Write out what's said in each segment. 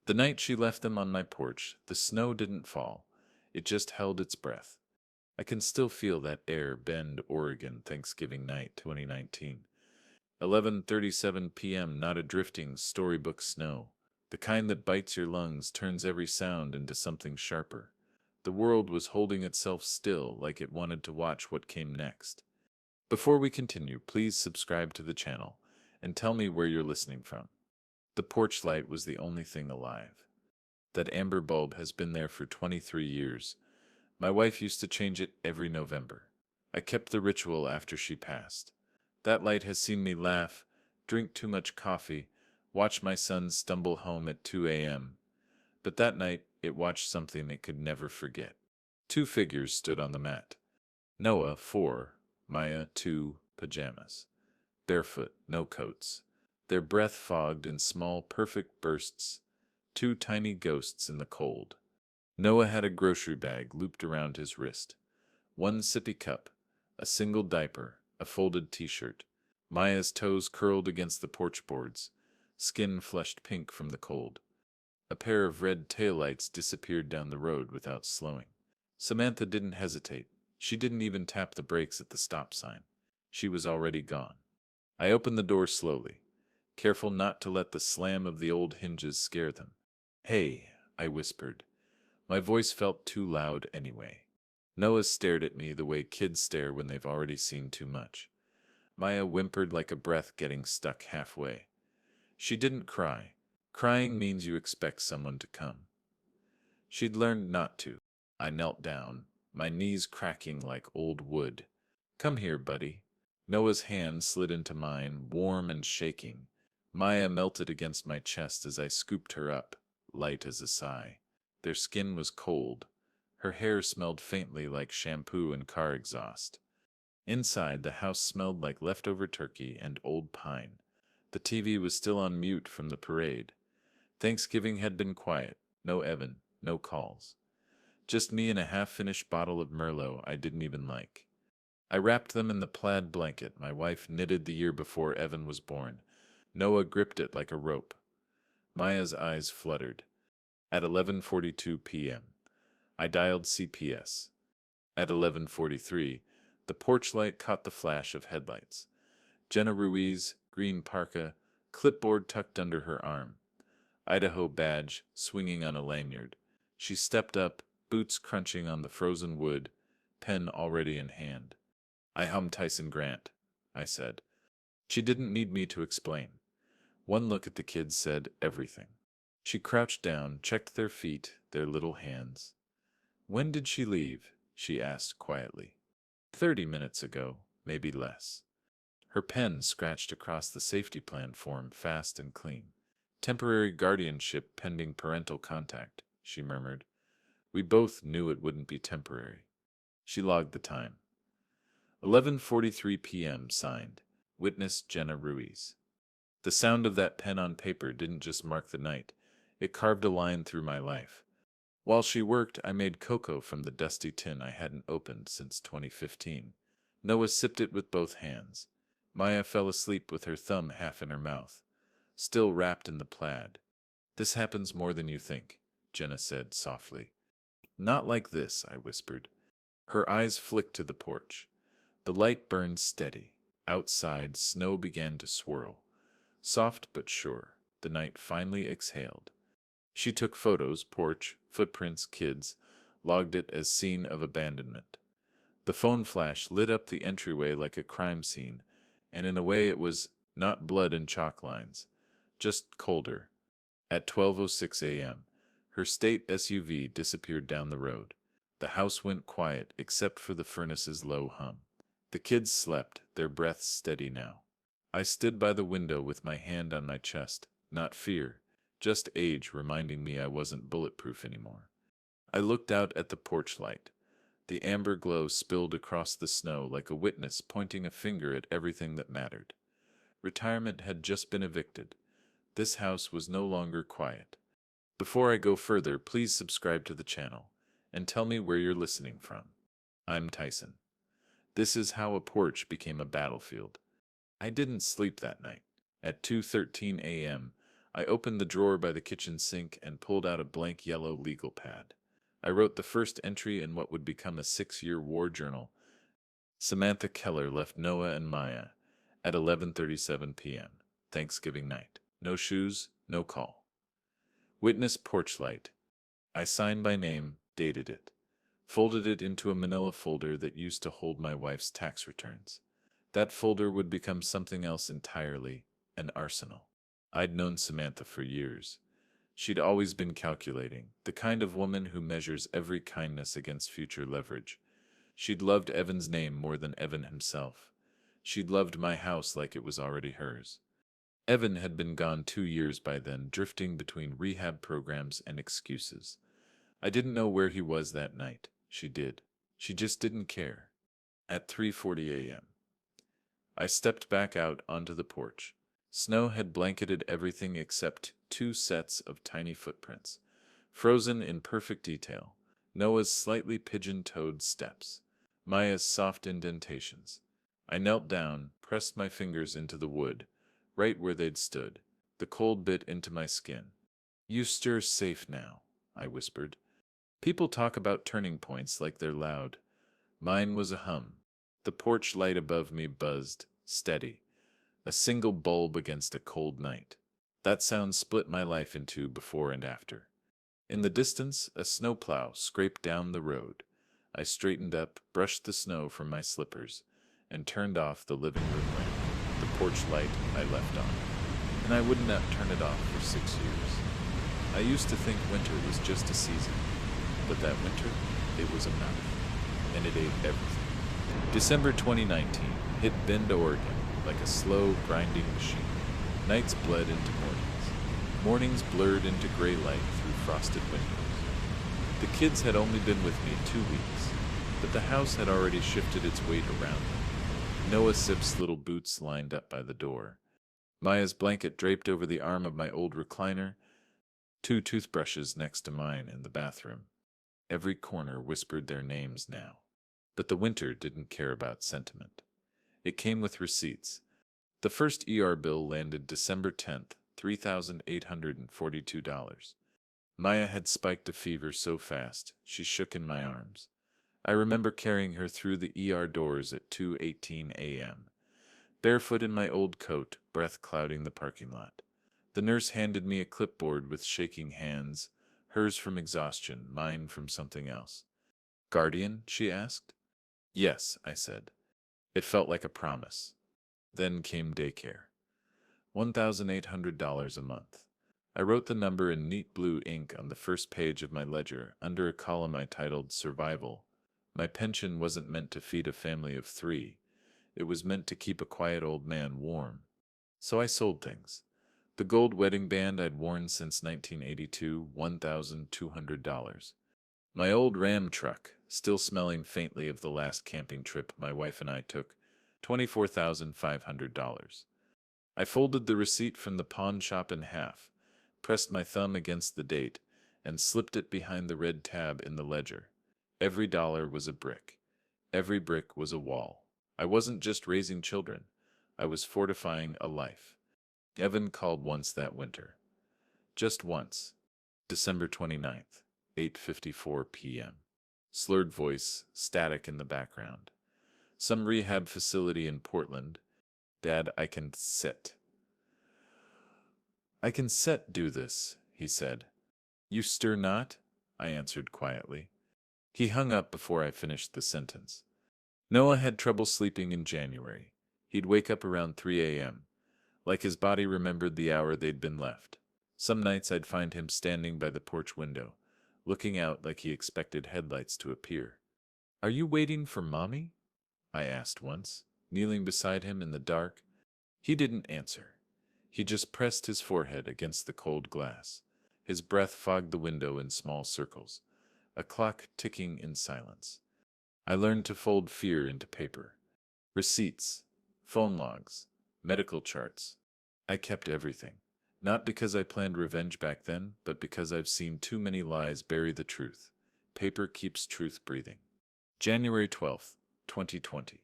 The night she left them on my porch, the snow didn't fall. It just held its breath. I can still feel that air, Bend, Oregon, Thanksgiving night, 2019. 11:37 p.m. Not a drifting storybook snow. The kind that bites your lungs, turns every sound into something sharper. The world was holding itself still like it wanted to watch what came next. Before we continue, please subscribe to the channel and tell me where you're listening from. The porch light was the only thing alive. That amber bulb has been there for 23 years. My wife used to change it every November. I kept the ritual after she passed. That light has seen me laugh, drink too much coffee, watch my son stumble home at 2 a.m. But that night, it watched something it could never forget. Two figures stood on the mat. Noah, 4, Maya, 2, pajamas. Barefoot, no coats. Their breath fogged in small, perfect bursts. Two tiny ghosts in the cold. Noah had a grocery bag looped around his wrist. One sippy cup, a single diaper, a folded t-shirt. Maya's toes curled against the porch boards, skin flushed pink from the cold. A pair of red taillights disappeared down the road without slowing. Samantha didn't hesitate. She didn't even tap the brakes at the stop sign. She was already gone. I opened the door slowly, careful not to let the slam of the old hinges scare them. "Hey," I whispered. My voice felt too loud anyway. Noah stared at me the way kids stare when they've already seen too much. Maya whimpered like a breath getting stuck halfway. She didn't cry. Crying means you expect someone to come. She'd learned not to. I knelt down, my knees cracking like old wood. "Come here, buddy." Noah's hand slid into mine, warm and shaking. Maya melted against my chest as I scooped her up, light as a sigh. Their skin was cold. Her hair smelled faintly like shampoo and car exhaust. Inside, the house smelled like leftover turkey and old pine. The TV was still on mute from the parade. Thanksgiving had been quiet. No Evan, no calls. Just me and a half-finished bottle of Merlot I didn't even like. I wrapped them in the plaid blanket my wife knitted the year before Evan was born. Noah gripped it like a rope. Maya's eyes fluttered. At 11:42 p.m., I dialed CPS. At 11:43, the porch light caught the flash of headlights. Jenna Ruiz, green parka, clipboard tucked under her arm. Idaho badge swinging on a lanyard. She stepped up, boots crunching on the frozen wood, pen already in hand. "I'm Tyson Grant," I said. She didn't need me to explain. One look at the kids said everything. She crouched down, checked their feet, their little hands. "When did she leave?" she asked quietly. 30 minutes ago, maybe less." Her pen scratched across the safety plan form fast and clean. "Temporary guardianship pending parental contact," she murmured. We both knew it wouldn't be temporary. She logged the time. 11:43 p.m. signed. Witness Jenna Ruiz. The sound of that pen on paper didn't just mark the night. It carved a line through my life. While she worked, I made cocoa from the dusty tin I hadn't opened since 2015. Noah sipped it with both hands. Maya fell asleep with her thumb half in her mouth, still wrapped in the plaid. "This happens more than you think," Jenna said softly. "Not like this," I whispered. Her eyes flicked to the porch. The light burned steady. Outside, snow began to swirl. Soft but sure, the night finally exhaled. She took photos, porch, footprints, kids, logged it as scene of abandonment. The phone flash lit up the entryway like a crime scene, and in a way it was not blood and chalk lines, just colder. At 12:06 a.m., her state SUV disappeared down the road. The house went quiet except for the furnace's low hum. The kids slept, their breaths steady now. I stood by the window with my hand on my chest, not fear, just age reminding me I wasn't bulletproof anymore. I looked out at the porch light. The amber glow spilled across the snow like a witness pointing a finger at everything that mattered. Retirement had just been evicted. This house was no longer quiet. Before I go further, please subscribe to the channel and tell me where you're listening from. I'm Tyson. This is how a porch became a battlefield. I didn't sleep that night. At 2:13 a.m., I opened the drawer by the kitchen sink and pulled out a blank yellow legal pad. I wrote the first entry in what would become a 6-year war journal. Samantha Keller left Noah and Maya at 11:37 p.m. Thanksgiving night. No shoes, no call. Witness porch light. I signed my name, dated it, folded it into a manila folder that used to hold my wife's tax returns. That folder would become something else entirely, an arsenal. I'd known Samantha for years. She'd always been calculating, the kind of woman who measures every kindness against future leverage. She'd loved Evan's name more than Evan himself. She'd loved my house like it was already hers. Evan had been gone 2 years by then, drifting between rehab programs and excuses. I didn't know where he was that night. She did. She just didn't care. At 3:40 a.m., I stepped back out onto the porch. Snow had blanketed everything except 2 sets of tiny footprints, frozen in perfect detail. Noah's slightly pigeon-toed steps, Maya's soft indentations. I knelt down, pressed my fingers into the wood, right where they'd stood. The cold bit into my skin. "You stir safe now," I whispered. "People talk about turning points like they're loud. Mine was a hum. The porch light above me buzzed, steady, a single bulb against a cold night. That sound split my life in two before and after. In the distance, a snowplow scraped down the road. I straightened up, brushed the snow from my slippers, and turned off the living room lamp. The porch light I left on, and I wouldn't have turned it off for 6 years. I used to think winter was just a season, but that winter, it was a mouth, and it ate everything. December 2019 hit Bend, Oregon, like a slow, grinding machine. Nights bled into mornings. Mornings blurred into gray light through frosted windows. The kids had only been with me 2 weeks, but the house had already shifted its weight around them. Noah Sip's little boots lined up by the door. Maya's blanket draped over the arm of my old recliner. 2 toothbrushes next to mine in the bathroom. Every corner whispered their names now. But the winter didn't care about sentiment. It came with receipts. The first ER bill landed December 10th, $3,842. Maya had spiked a fever so fast, she shook in my arms. I remember carrying her through the ER doors at 2:18 a.m., barefoot in my old coat, breath clouding the parking lot. The nurse handed me a clipboard with shaking hands, hers from exhaustion, mine from something else. "Guardian?" she asked. "Yes," I said. It felt like a promise. Then came daycare. $1,800 a month. I wrote the number in neat blue ink on the first page of my ledger, under a column I titled Survival. My pension wasn't meant to feed a family of 3. It was meant to keep a quiet old man warm. So I sold things. The gold wedding band I'd worn since 1982, $1,200. My old Ram truck, still smelling faintly of the last camping trip my wife and I took, $24,500. I folded the receipt from the pawn shop in half, pressed my thumb against the date, and slipped it behind the red tab in the ledger. Every dollar was a brick. Every brick was a wall. I wasn't just raising children. I was fortifying a life. Evan called once that winter. Just once. December 29th, 8:54 p.m. Slurred voice, static in the background. "Some rehab facility in Portland. Dad, I can sit. I can set do this," he said. "You stir not?" I answered quietly. He hung up before I finished the sentence. Noah had trouble sleeping in January. He'd wake up around 3 a.m., like his body remembered the hour they'd been left. Some nights I'd find him standing by the porch window, looking out like he expected headlights to appear. "Are you waiting for Mommy?" I asked once, kneeling beside him in the dark. He didn't answer. He just pressed his forehead against the cold glass. His breath fogged the window in small circles, a clock ticking in silence. I learned to fold fear into paper. Receipts, phone logs, medical charts. I kept everything. Not because I planned revenge back then, but because I've seen too many lies bury the truth. Paper keeps truth breathing. January 12th, 2020.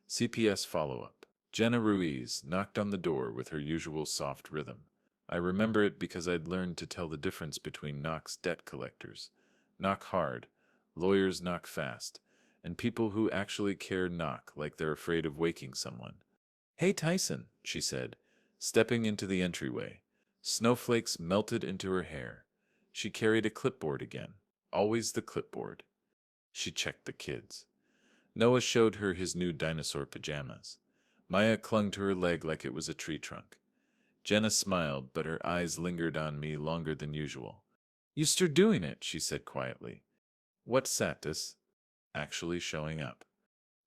CPS follow-up. Jenna Ruiz knocked on the door with her usual soft rhythm. I remember it because I'd learned to tell the difference between Knock's debt collectors. Knock hard, lawyers knock fast, and people who actually care knock like they're afraid of waking someone. Hey Tyson, she said, stepping into the entryway. Snowflakes melted into her hair. She carried a clipboard again. Always the clipboard. She checked the kids. Noah showed her his new dinosaur pajamas. Maya clung to her leg like it was a tree trunk. Jenna smiled, but her eyes lingered on me longer than usual. "You still doing it," she said quietly. What Satis? Actually showing up.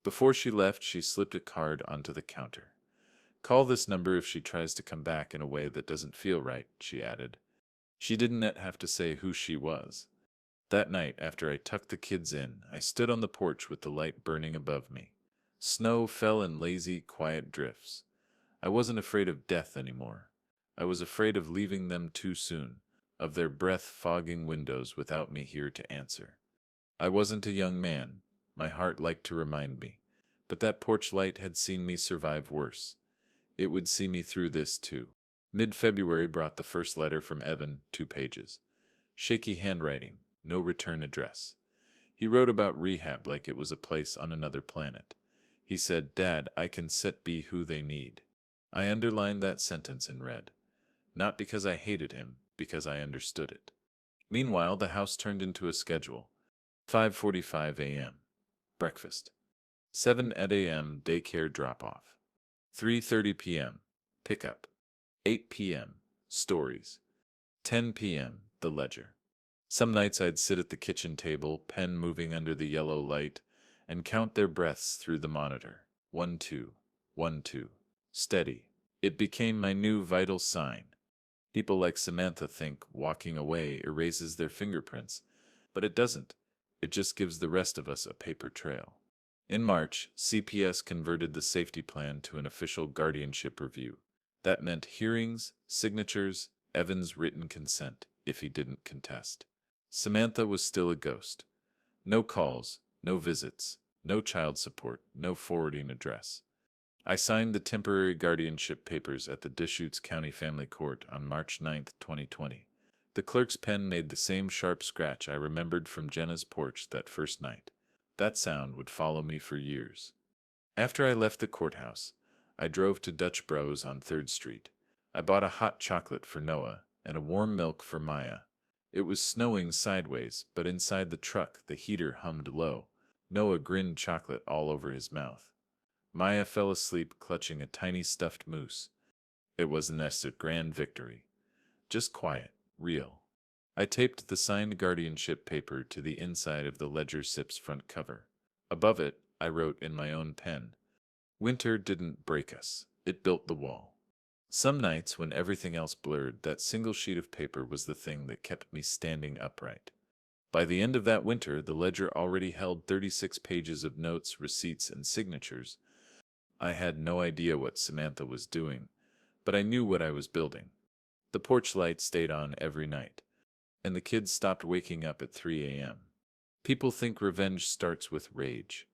Before she left, she slipped a card onto the counter. "Call this number if she tries to come back in a way that doesn't feel right," she added. She didn't have to say who she was. That night, after I tucked the kids in, I stood on the porch with the light burning above me. Snow fell in lazy, quiet drifts. I wasn't afraid of death anymore. I was afraid of leaving them too soon, of their breath fogging windows without me here to answer. I wasn't a young man, my heart liked to remind me, but that porch light had seen me survive worse. It would see me through this too. Mid-February brought the first letter from Evan, 2 pages. Shaky handwriting, no return address. He wrote about rehab like it was a place on another planet. He said, "Dad, I can set be who they need." I underlined that sentence and read. Not because I hated him, because I understood it. Meanwhile, the house turned into a schedule. 5:45 a.m. Breakfast. 7 a.m. Daycare drop-off. 3:30 p.m. Pickup. 8 p.m. Stories. 10 p.m. The ledger. Some nights I'd sit at the kitchen table, pen moving under the yellow light, and count their breaths through the monitor. 1, 2, 1, 2. Steady. It became my new vital sign. People like Samantha think walking away erases their fingerprints, but it doesn't. It just gives the rest of us a paper trail. In March, CPS converted the safety plan to an official guardianship review. That meant hearings, signatures, Evan's written consent, if he didn't contest. Samantha was still a ghost. No calls, no visits, no child support, no forwarding address. I signed the temporary guardianship papers at the Deschutes County Family Court on March 9, 2020. The clerk's pen made the same sharp scratch I remembered from Jenna's porch that first night. That sound would follow me for years. After I left the courthouse, I drove to Dutch Bros on 3rd Street. I bought a hot chocolate for Noah and a warm milk for Maya. It was snowing sideways, but inside the truck the heater hummed low. Noah grinned chocolate all over his mouth. Maya fell asleep clutching a tiny stuffed moose. It wasn't a grand victory. Just quiet, real. I taped the signed guardianship paper to the inside of the Ledger SIP's front cover. Above it, I wrote in my own pen, "Winter didn't break us. It built the wall." Some nights, when everything else blurred, that single sheet of paper was the thing that kept me standing upright. By the end of that winter, the ledger already held 36 pages of notes, receipts, and signatures. I had no idea what Samantha was doing, but I knew what I was building. The porch light stayed on every night, and the kids stopped waking up at 3 a.m. People think revenge starts with rage.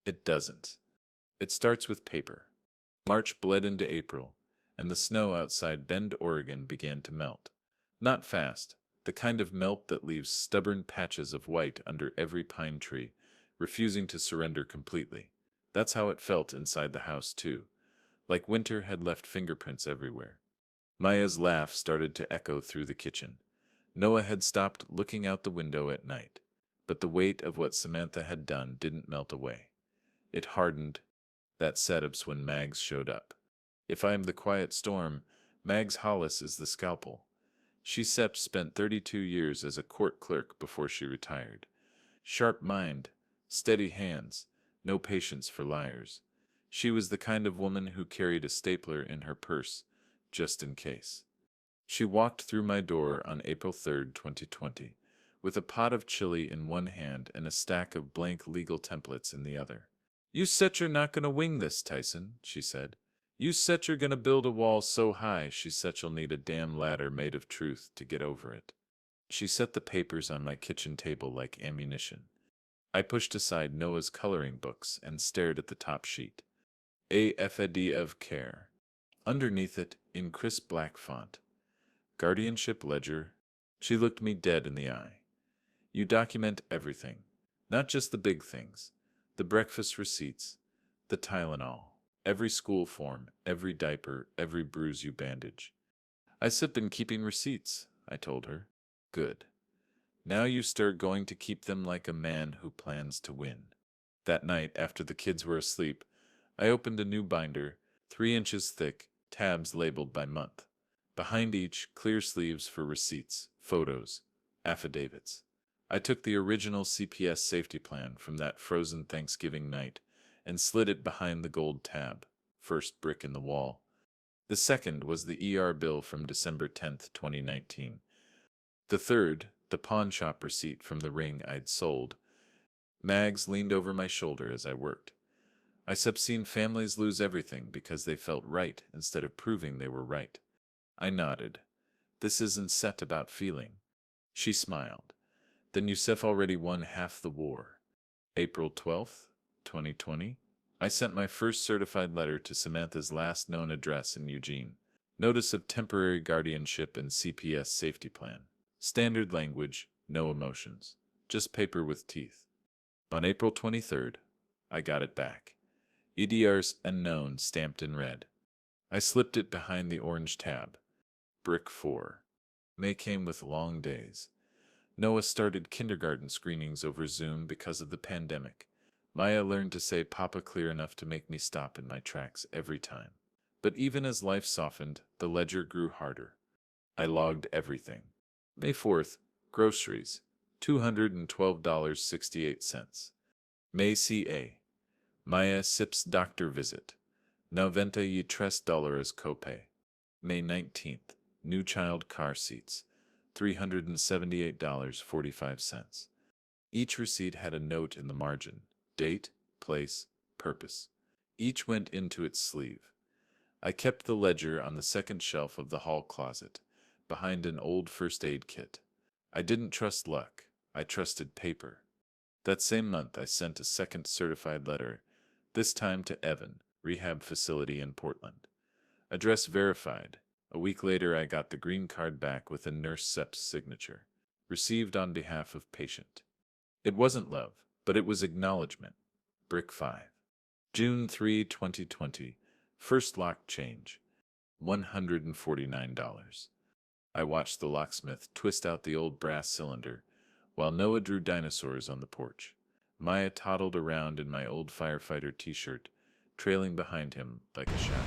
It doesn't. It starts with paper. March bled into April, and the snow outside Bend, Oregon began to melt. Not fast, the kind of melt that leaves stubborn patches of white under every pine tree, refusing to surrender completely. That's how it felt inside the house, too, like winter had left fingerprints everywhere. Maya's laugh started to echo through the kitchen. Noah had stopped looking out the window at night, but the weight of what Samantha had done didn't melt away. It hardened. That setups when Mags showed up. If I am the quiet storm, Mags Hollis is the scalpel. She spent 32 years as a court clerk before she retired. Sharp mind, steady hands, no patience for liars. She was the kind of woman who carried a stapler in her purse, just in case. She walked through my door on April 3, 2020, with a pot of chili in one hand and a stack of blank legal templates in the other. "You said you're not gonna wing this, Tyson," she said. "You said you're gonna build a wall so high," she said, "you'll need a damn ladder made of truth to get over it." She set the papers on my kitchen table like ammunition. I pushed aside Noah's coloring books and stared at the top sheet. A FAD of care. Underneath it, in crisp black font, Guardianship ledger. She looked me dead in the eye. You document everything, not just the big things. The breakfast receipts, the Tylenol, every school form, every diaper, every bruise you bandage. I've been keeping receipts, I told her. Good. Now you start going to keep them like a man who plans to win. That night, after the kids were asleep, I opened a new binder, 3 inches thick, tabs labeled by month. Behind each, clear sleeves for receipts, photos, affidavits. I took the original CPS safety plan from that frozen Thanksgiving night and slid it behind the gold tab, first brick in the wall. The second was the ER bill from December 10th, 2019. The third, the pawn shop receipt from the ring I'd sold. Mags leaned over my shoulder as I worked. I've seen families lose everything because they felt right instead of proving they were right. I nodded. This isn't set about feeling. She smiled. Then Yusef already won half the war. April 12th, 2020. I sent my first certified letter to Samantha's last known address in Eugene. Notice of temporary guardianship and CPS safety plan. Standard language, no emotions. Just paper with teeth. On April 23rd, I got it back. EDR's unknown stamped in red. I slipped it behind the orange tab. Brick 4. May came with long days. Noah started kindergarten screenings over Zoom because of the pandemic. Maya learned to say Papa clear enough to make me stop in my tracks every time. But even as life softened, the ledger grew harder. I logged everything. May 4th, groceries, $212.68. May CA. Maya sips doctor visit. $93 copay. May 19th, new child car seats, $378.45. Each receipt had a note in the margin, date, place, purpose. Each went into its sleeve. I kept the ledger on the second shelf of the hall closet, behind an old first aid kit. I didn't trust luck, I trusted paper. That same month I sent a second certified letter, this time to Evan, rehab facility in Portland. Address verified. A week later I got the green card back with a nurse SEP's signature. Received on behalf of patient. It wasn't love, but it was acknowledgement. Brick 5. June 3, 2020. First lock change. $149. I watched the locksmith twist out the old brass cylinder, while Noah drew dinosaurs on the porch. Maya toddled around in my old firefighter t-shirt, trailing behind him like a shadow.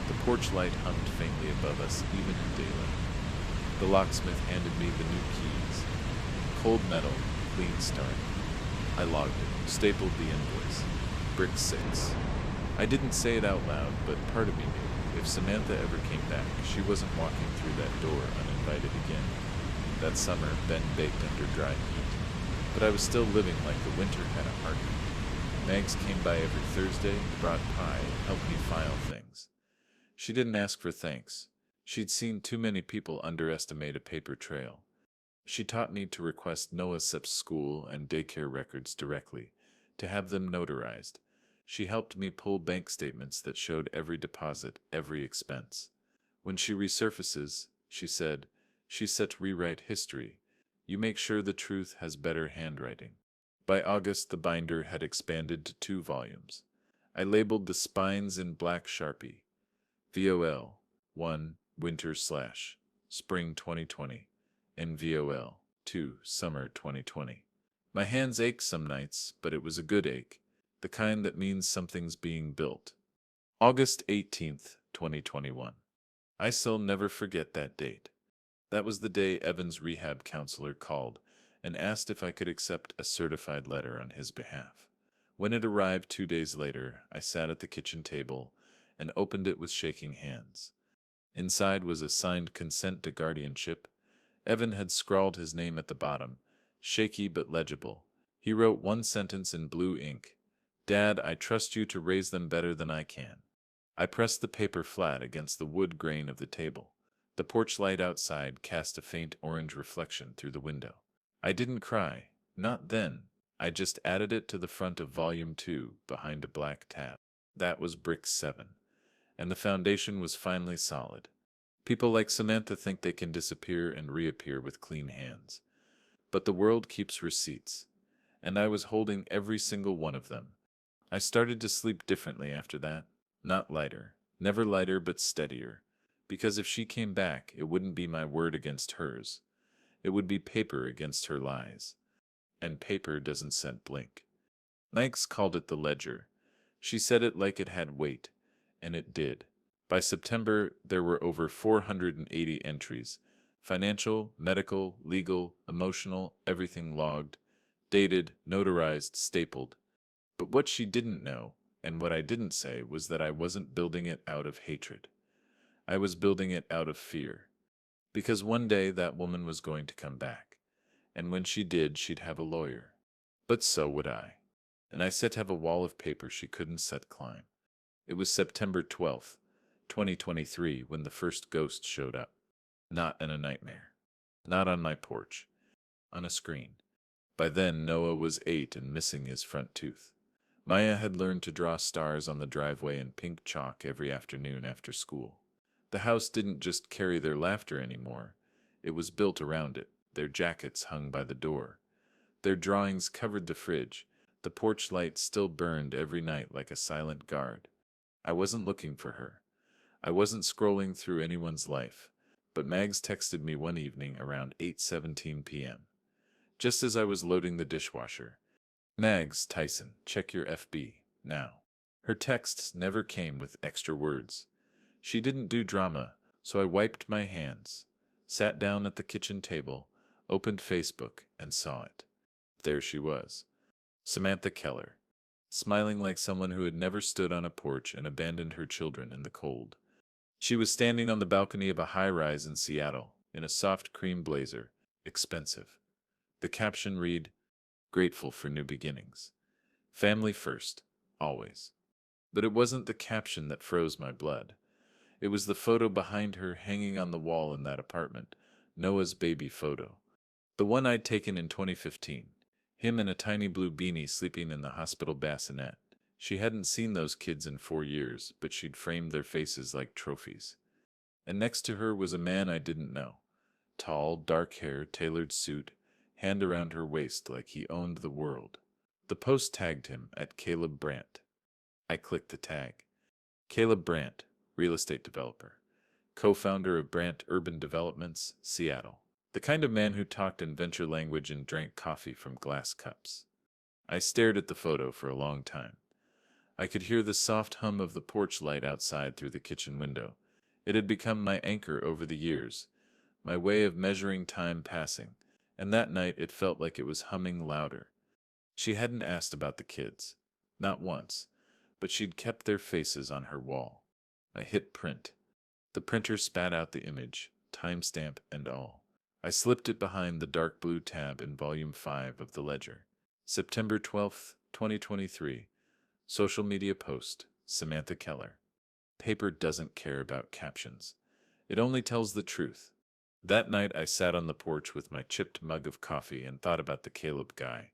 The porch light hummed faintly above us, even in daylight. The locksmith handed me the new keys. Cold metal, clean start. I logged it, stapled the invoice. Brick 6. I didn't say it out loud, but part of me knew. If Samantha ever came back, she wasn't walking through that door uninvited again. That summer, Ben baked under dry heat. But I was still living like the winter had a heartbeat. Megs came by every Thursday, brought pie, helped me file things. She didn't ask for thanks. She'd seen too many people underestimate a paper trail. She taught me to request Noah Sepp's school and daycare records directly, to have them notarized. She helped me pull bank statements that showed every deposit, every expense. When she resurfaces, she said, she's set to rewrite history. You make sure the truth has better handwriting. By August, the binder had expanded to 2 volumes. I labeled the spines in black Sharpie. VOL 1 Winter/Spring 2020 and VOL 2 Summer 2020. My hands ache some nights, but it was a good ache, the kind that means something's being built. August 18th, 2021. I still never forget that date. That was the day Evan's rehab counselor called and asked if I could accept a certified letter on his behalf. When it arrived 2 days later, I sat at the kitchen table and opened it with shaking hands. Inside was a signed consent to guardianship. Evan had scrawled his name at the bottom, shaky but legible. He wrote one sentence in blue ink. Dad, I trust you to raise them better than I can. I pressed the paper flat against the wood grain of the table. The porch light outside cast a faint orange reflection through the window. I didn't cry, not then. I just added it to the front of Volume 2 behind a black tab. That was Brick 7. And the foundation was finally solid. People like Samantha think they can disappear and reappear with clean hands. But the world keeps receipts, and I was holding every single one of them. I started to sleep differently after that. Not lighter, never lighter, but steadier. Because if she came back, it wouldn't be my word against hers. It would be paper against her lies. And paper doesn't scent blink. Nikes called it the ledger. She said it like it had weight, and it did. By September, there were over 480 entries. Financial, medical, legal, emotional, everything logged, dated, notarized, stapled. But what she didn't know, and what I didn't say, was that I wasn't building it out of hatred. I was building it out of fear. Because one day that woman was going to come back. And when she did, she'd have a lawyer. But so would I. And I set to have a wall of paper she couldn't set climb. It was September 12th, 2023, when the first ghost showed up. Not in a nightmare. Not on my porch. On a screen. By then, Noah was 8 and missing his front tooth. Maya had learned to draw stars on the driveway in pink chalk every afternoon after school. The house didn't just carry their laughter anymore. It was built around it. Their jackets hung by the door. Their drawings covered the fridge. The porch light still burned every night like a silent guard. I wasn't looking for her. I wasn't scrolling through anyone's life. But Mags texted me one evening around 8:17 p.m. Just as I was loading the dishwasher. Mags, Tyson, check your FB, now. Her texts never came with extra words. She didn't do drama, so I wiped my hands, sat down at the kitchen table, opened Facebook, and saw it. There she was. Samantha Keller, smiling like someone who had never stood on a porch and abandoned her children in the cold. She was standing on the balcony of a high-rise in Seattle, in a soft cream blazer, expensive. The caption read, "Grateful for new beginnings. Family first, always." But it wasn't the caption that froze my blood. It was the photo behind her hanging on the wall in that apartment, Noah's baby photo. The one I'd taken in 2015. Him in a tiny blue beanie sleeping in the hospital bassinet. She hadn't seen those kids in 4 years, but she'd framed their faces like trophies. And next to her was a man I didn't know. Tall, dark hair, tailored suit, hand around her waist like he owned the world. The post tagged him at Caleb Brandt. I clicked the tag. Caleb Brandt, real estate developer, co-founder of Brandt Urban Developments, Seattle. The kind of man who talked in venture language and drank coffee from glass cups. I stared at the photo for a long time. I could hear the soft hum of the porch light outside through the kitchen window. It had become my anchor over the years, my way of measuring time passing, and that night it felt like it was humming louder. She hadn't asked about the kids. Not once. But she'd kept their faces on her wall. I hit print. The printer spat out the image, timestamp and all. I slipped it behind the dark blue tab in volume 5 of the ledger. September 12th, 2023. Social media post, Samantha Keller. Paper doesn't care about captions. It only tells the truth. That night I sat on the porch with my chipped mug of coffee and thought about the Caleb guy.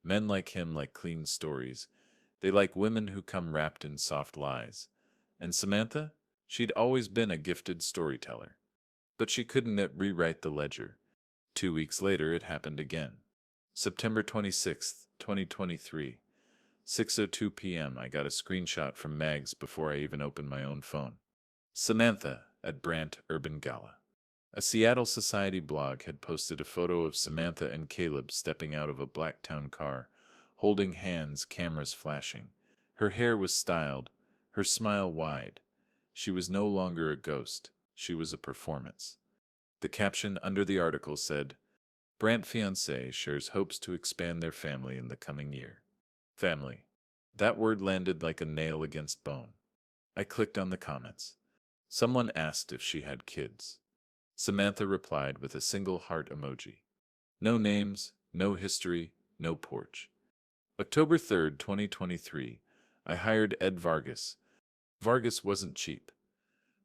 Men like him like clean stories. They like women who come wrapped in soft lies. And Samantha? She'd always been a gifted storyteller. But she couldn't rewrite the ledger. 2 weeks later, it happened again. September 26th, 2023. 6:02 p.m. I got a screenshot from Mags before I even opened my own phone. Samantha at Brandt Urban Gala. A Seattle Society blog had posted a photo of Samantha and Caleb stepping out of a Blacktown car, holding hands, cameras flashing. Her hair was styled, her smile wide. She was no longer a ghost. She was a performance. The caption under the article said, "Brandt fiancé shares hopes to expand their family in the coming year." Family. That word landed like a nail against bone. I clicked on the comments. Someone asked if she had kids. Samantha replied with a single heart emoji. No names, no history, no porch. October 3rd, 2023. I hired Ed Vargas. Vargas wasn't cheap.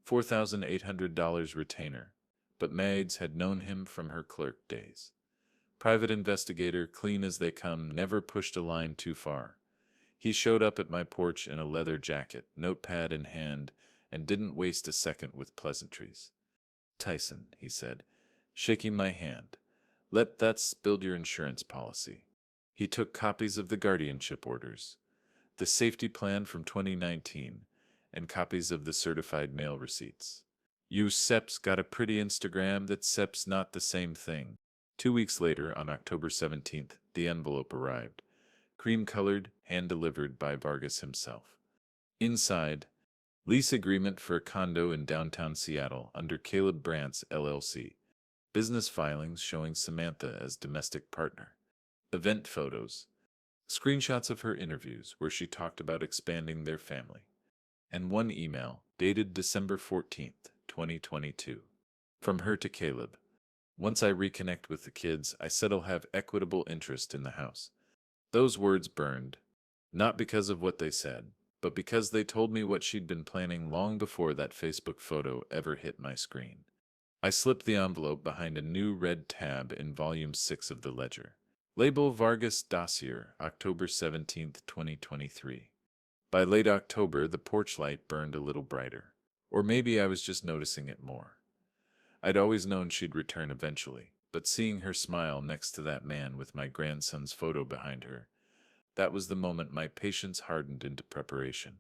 $4,800 retainer, but Mags had known him from her clerk days. Private investigator, clean as they come, never pushed a line too far. He showed up at my porch in a leather jacket, notepad in hand, and didn't waste a second with pleasantries. Tyson, he said, shaking my hand. Let that build your insurance policy. He took copies of the guardianship orders, the safety plan from 2019, and copies of the certified mail receipts. You Seps got a pretty Instagram that Seps not the same thing. 2 weeks later, on October 17th, the envelope arrived, cream-colored, hand-delivered by Vargas himself. Inside, lease agreement for a condo in downtown Seattle under Caleb Brandt's LLC. Business filings showing Samantha as domestic partner. Event photos. Screenshots of her interviews where she talked about expanding their family. And one email, dated December 14th, 2022. From her to Caleb. Once I reconnect with the kids, I said I'll have equitable interest in the house. Those words burned, not because of what they said, but because they told me what she'd been planning long before that Facebook photo ever hit my screen. I slipped the envelope behind a new red tab in Volume 6 of the ledger. Label Vargas Dossier, October 17th, 2023. By late October, the porch light burned a little brighter. Or maybe I was just noticing it more. I'd always known she'd return eventually, but seeing her smile next to that man with my grandson's photo behind her, that was the moment my patience hardened into preparation.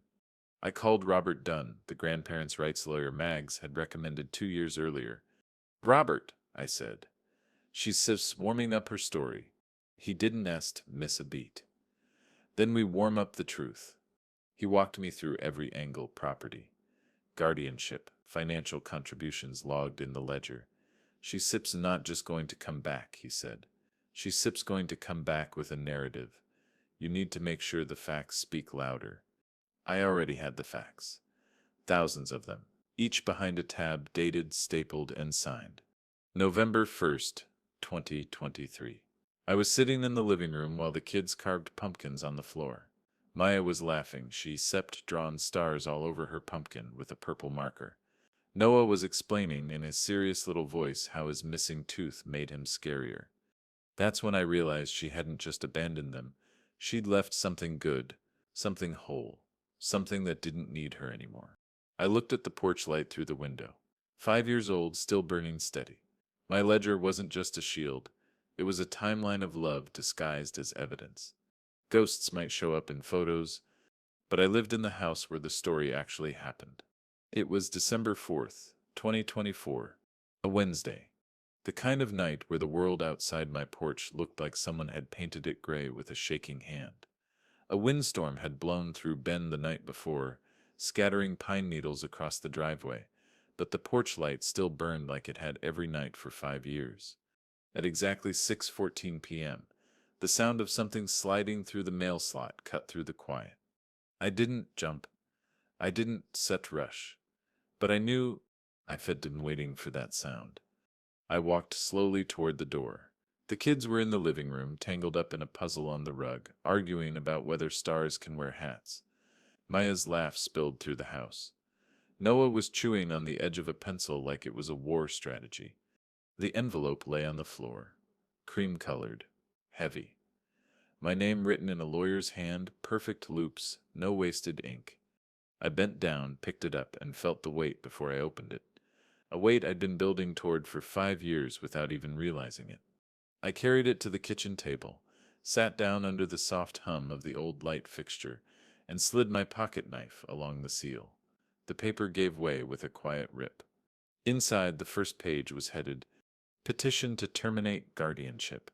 I called Robert Dunn, the grandparents' rights lawyer Mags had recommended 2 years earlier. Robert, I said. She's just warming up her story. He didn't miss a beat. Then we warm up the truth. He walked me through every angle: property, guardianship, financial contributions logged in the ledger. She Sip's not just going to come back, he said. She Sip's going to come back with a narrative. You need to make sure the facts speak louder. I already had the facts. Thousands of them, each behind a tab dated, stapled, and signed. November 1st, 2023. I was sitting in the living room while the kids carved pumpkins on the floor. Maya was laughing. She sept drawn stars all over her pumpkin with a purple marker. Noah was explaining in his serious little voice how his missing tooth made him scarier. That's when I realized she hadn't just abandoned them. She'd left something good, something whole, something that didn't need her anymore. I looked at the porch light through the window. 5 years old, still burning steady. My ledger wasn't just a shield. It was a timeline of love disguised as evidence. Ghosts might show up in photos, but I lived in the house where the story actually happened. It was December 4th, 2024, a Wednesday. The kind of night where the world outside my porch looked like someone had painted it gray with a shaking hand. A windstorm had blown through Bend the night before, scattering pine needles across the driveway, but the porch light still burned like it had every night for 5 years. At exactly 6:14 p.m., the sound of something sliding through the mail slot cut through the quiet. I didn't jump. I didn't set rush. But I knew I'd been waiting for that sound. I walked slowly toward the door. The kids were in the living room, tangled up in a puzzle on the rug, arguing about whether stars can wear hats. Maya's laugh spilled through the house. Noah was chewing on the edge of a pencil like it was a war strategy. The envelope lay on the floor, cream-colored, heavy. My name written in a lawyer's hand, perfect loops, no wasted ink. I bent down, picked it up, and felt the weight before I opened it. A weight I'd been building toward for 5 years without even realizing it. I carried it to the kitchen table, sat down under the soft hum of the old light fixture, and slid my pocket knife along the seal. The paper gave way with a quiet rip. Inside, the first page was headed, Petition to terminate guardianship,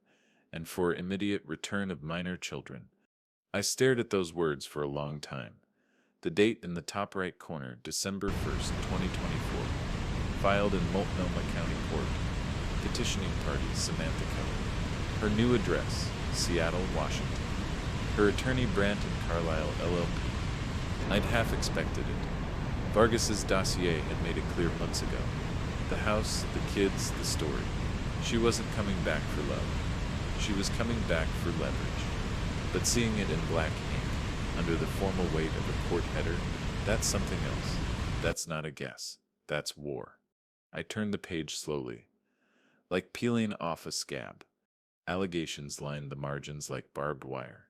and for immediate return of minor children. I stared at those words for a long time. The date in the top right corner, December 1st, 2024. Filed in Multnomah County Court. Petitioning party, Samantha Keller. Her new address, Seattle, Washington. Her attorney, Brandt and Carlisle, LLP. I'd half expected it. Vargas's dossier had made it clear months ago. The house, the kids, the story. She wasn't coming back for love. She was coming back for leverage. But seeing it in black ink, under the formal weight of a court header, that's something else. That's not a guess. That's war. I turned the page slowly. Like peeling off a scab. Allegations lined the margins like barbed wire.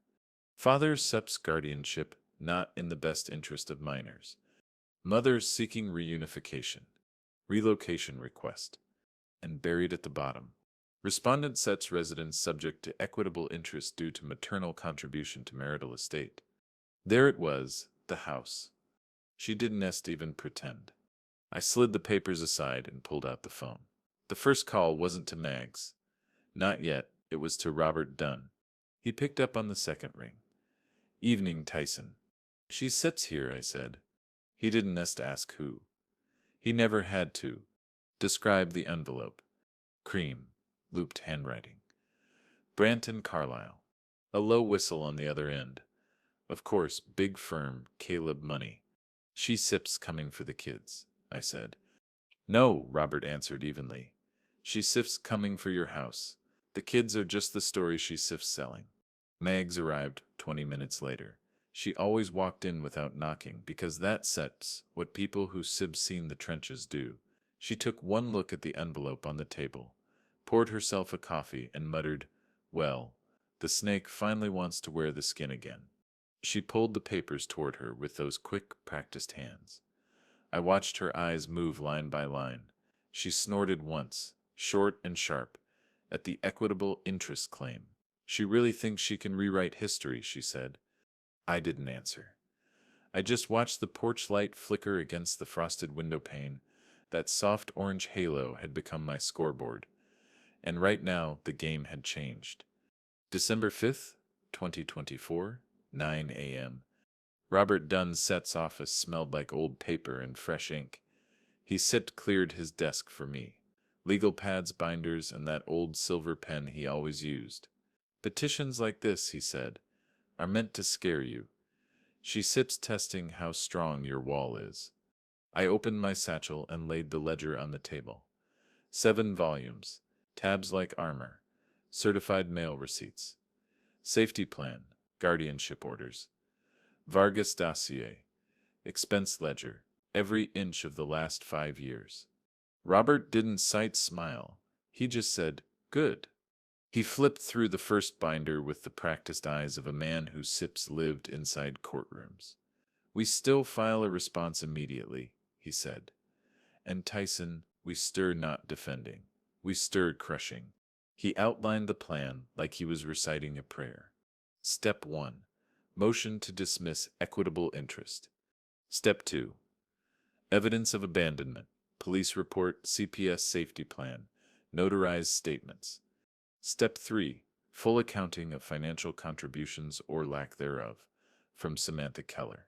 Father Sep's guardianship, not in the best interest of minors. Mother seeking reunification. relocation request, and buried at the bottom. Respondent sets residence subject to equitable interest due to maternal contribution to marital estate. There it was, the house. She didn't even pretend. I slid the papers aside and pulled out the phone. The first call wasn't to Mags. Not yet, it was to Robert Dunn. He picked up on the second ring. Evening, Tyson. She sits here, I said. He didn't ask who. He never had to. Describe the envelope. Cream. Looped handwriting. Branton Carlyle. A low whistle on the other end. Of course, big firm, Caleb money. She sips coming for the kids, I said. No, Robert answered evenly. She sifts coming for your house. The kids are just the story she sifts selling. Mags arrived 20 minutes later. She always walked in without knocking because that sets what people who seen the trenches do. She took one look at the envelope on the table, poured herself a coffee, and muttered, "Well, the snake finally wants to wear the skin again." She pulled the papers toward her with those quick, practiced hands. I watched her eyes move line by line. She snorted once, short and sharp, at the equitable interest claim. She really thinks she can rewrite history, she said. I didn't answer. I just watched the porch light flicker against the frosted window pane. That soft orange halo had become my scoreboard. And right now, the game had changed. December 5th, 2024, 9 a.m. Robert Dunn's set's office smelled like old paper and fresh ink. He cleared his desk for me. Legal pads, binders, and that old silver pen he always used. Petitions like this, he said, are meant to scare you. She sips testing how strong your wall is. I opened my satchel and laid the ledger on the table. 7 volumes, tabs like armor, certified mail receipts, safety plan, guardianship orders, Vargas dossier, expense ledger, every inch of the last 5 years. Robert didn't smile. He just said, "Good." He flipped through the first binder with the practiced eyes of a man who lived inside courtrooms. "We still file a response immediately," he said. "And Tyson, we stir not defending. We stir crushing." He outlined the plan like he was reciting a prayer. Step 1. Motion to dismiss equitable interest. Step 2. Evidence of abandonment. Police report, CPS safety plan, notarized statements. Step 3. Full accounting of financial contributions or lack thereof, from Samantha Keller.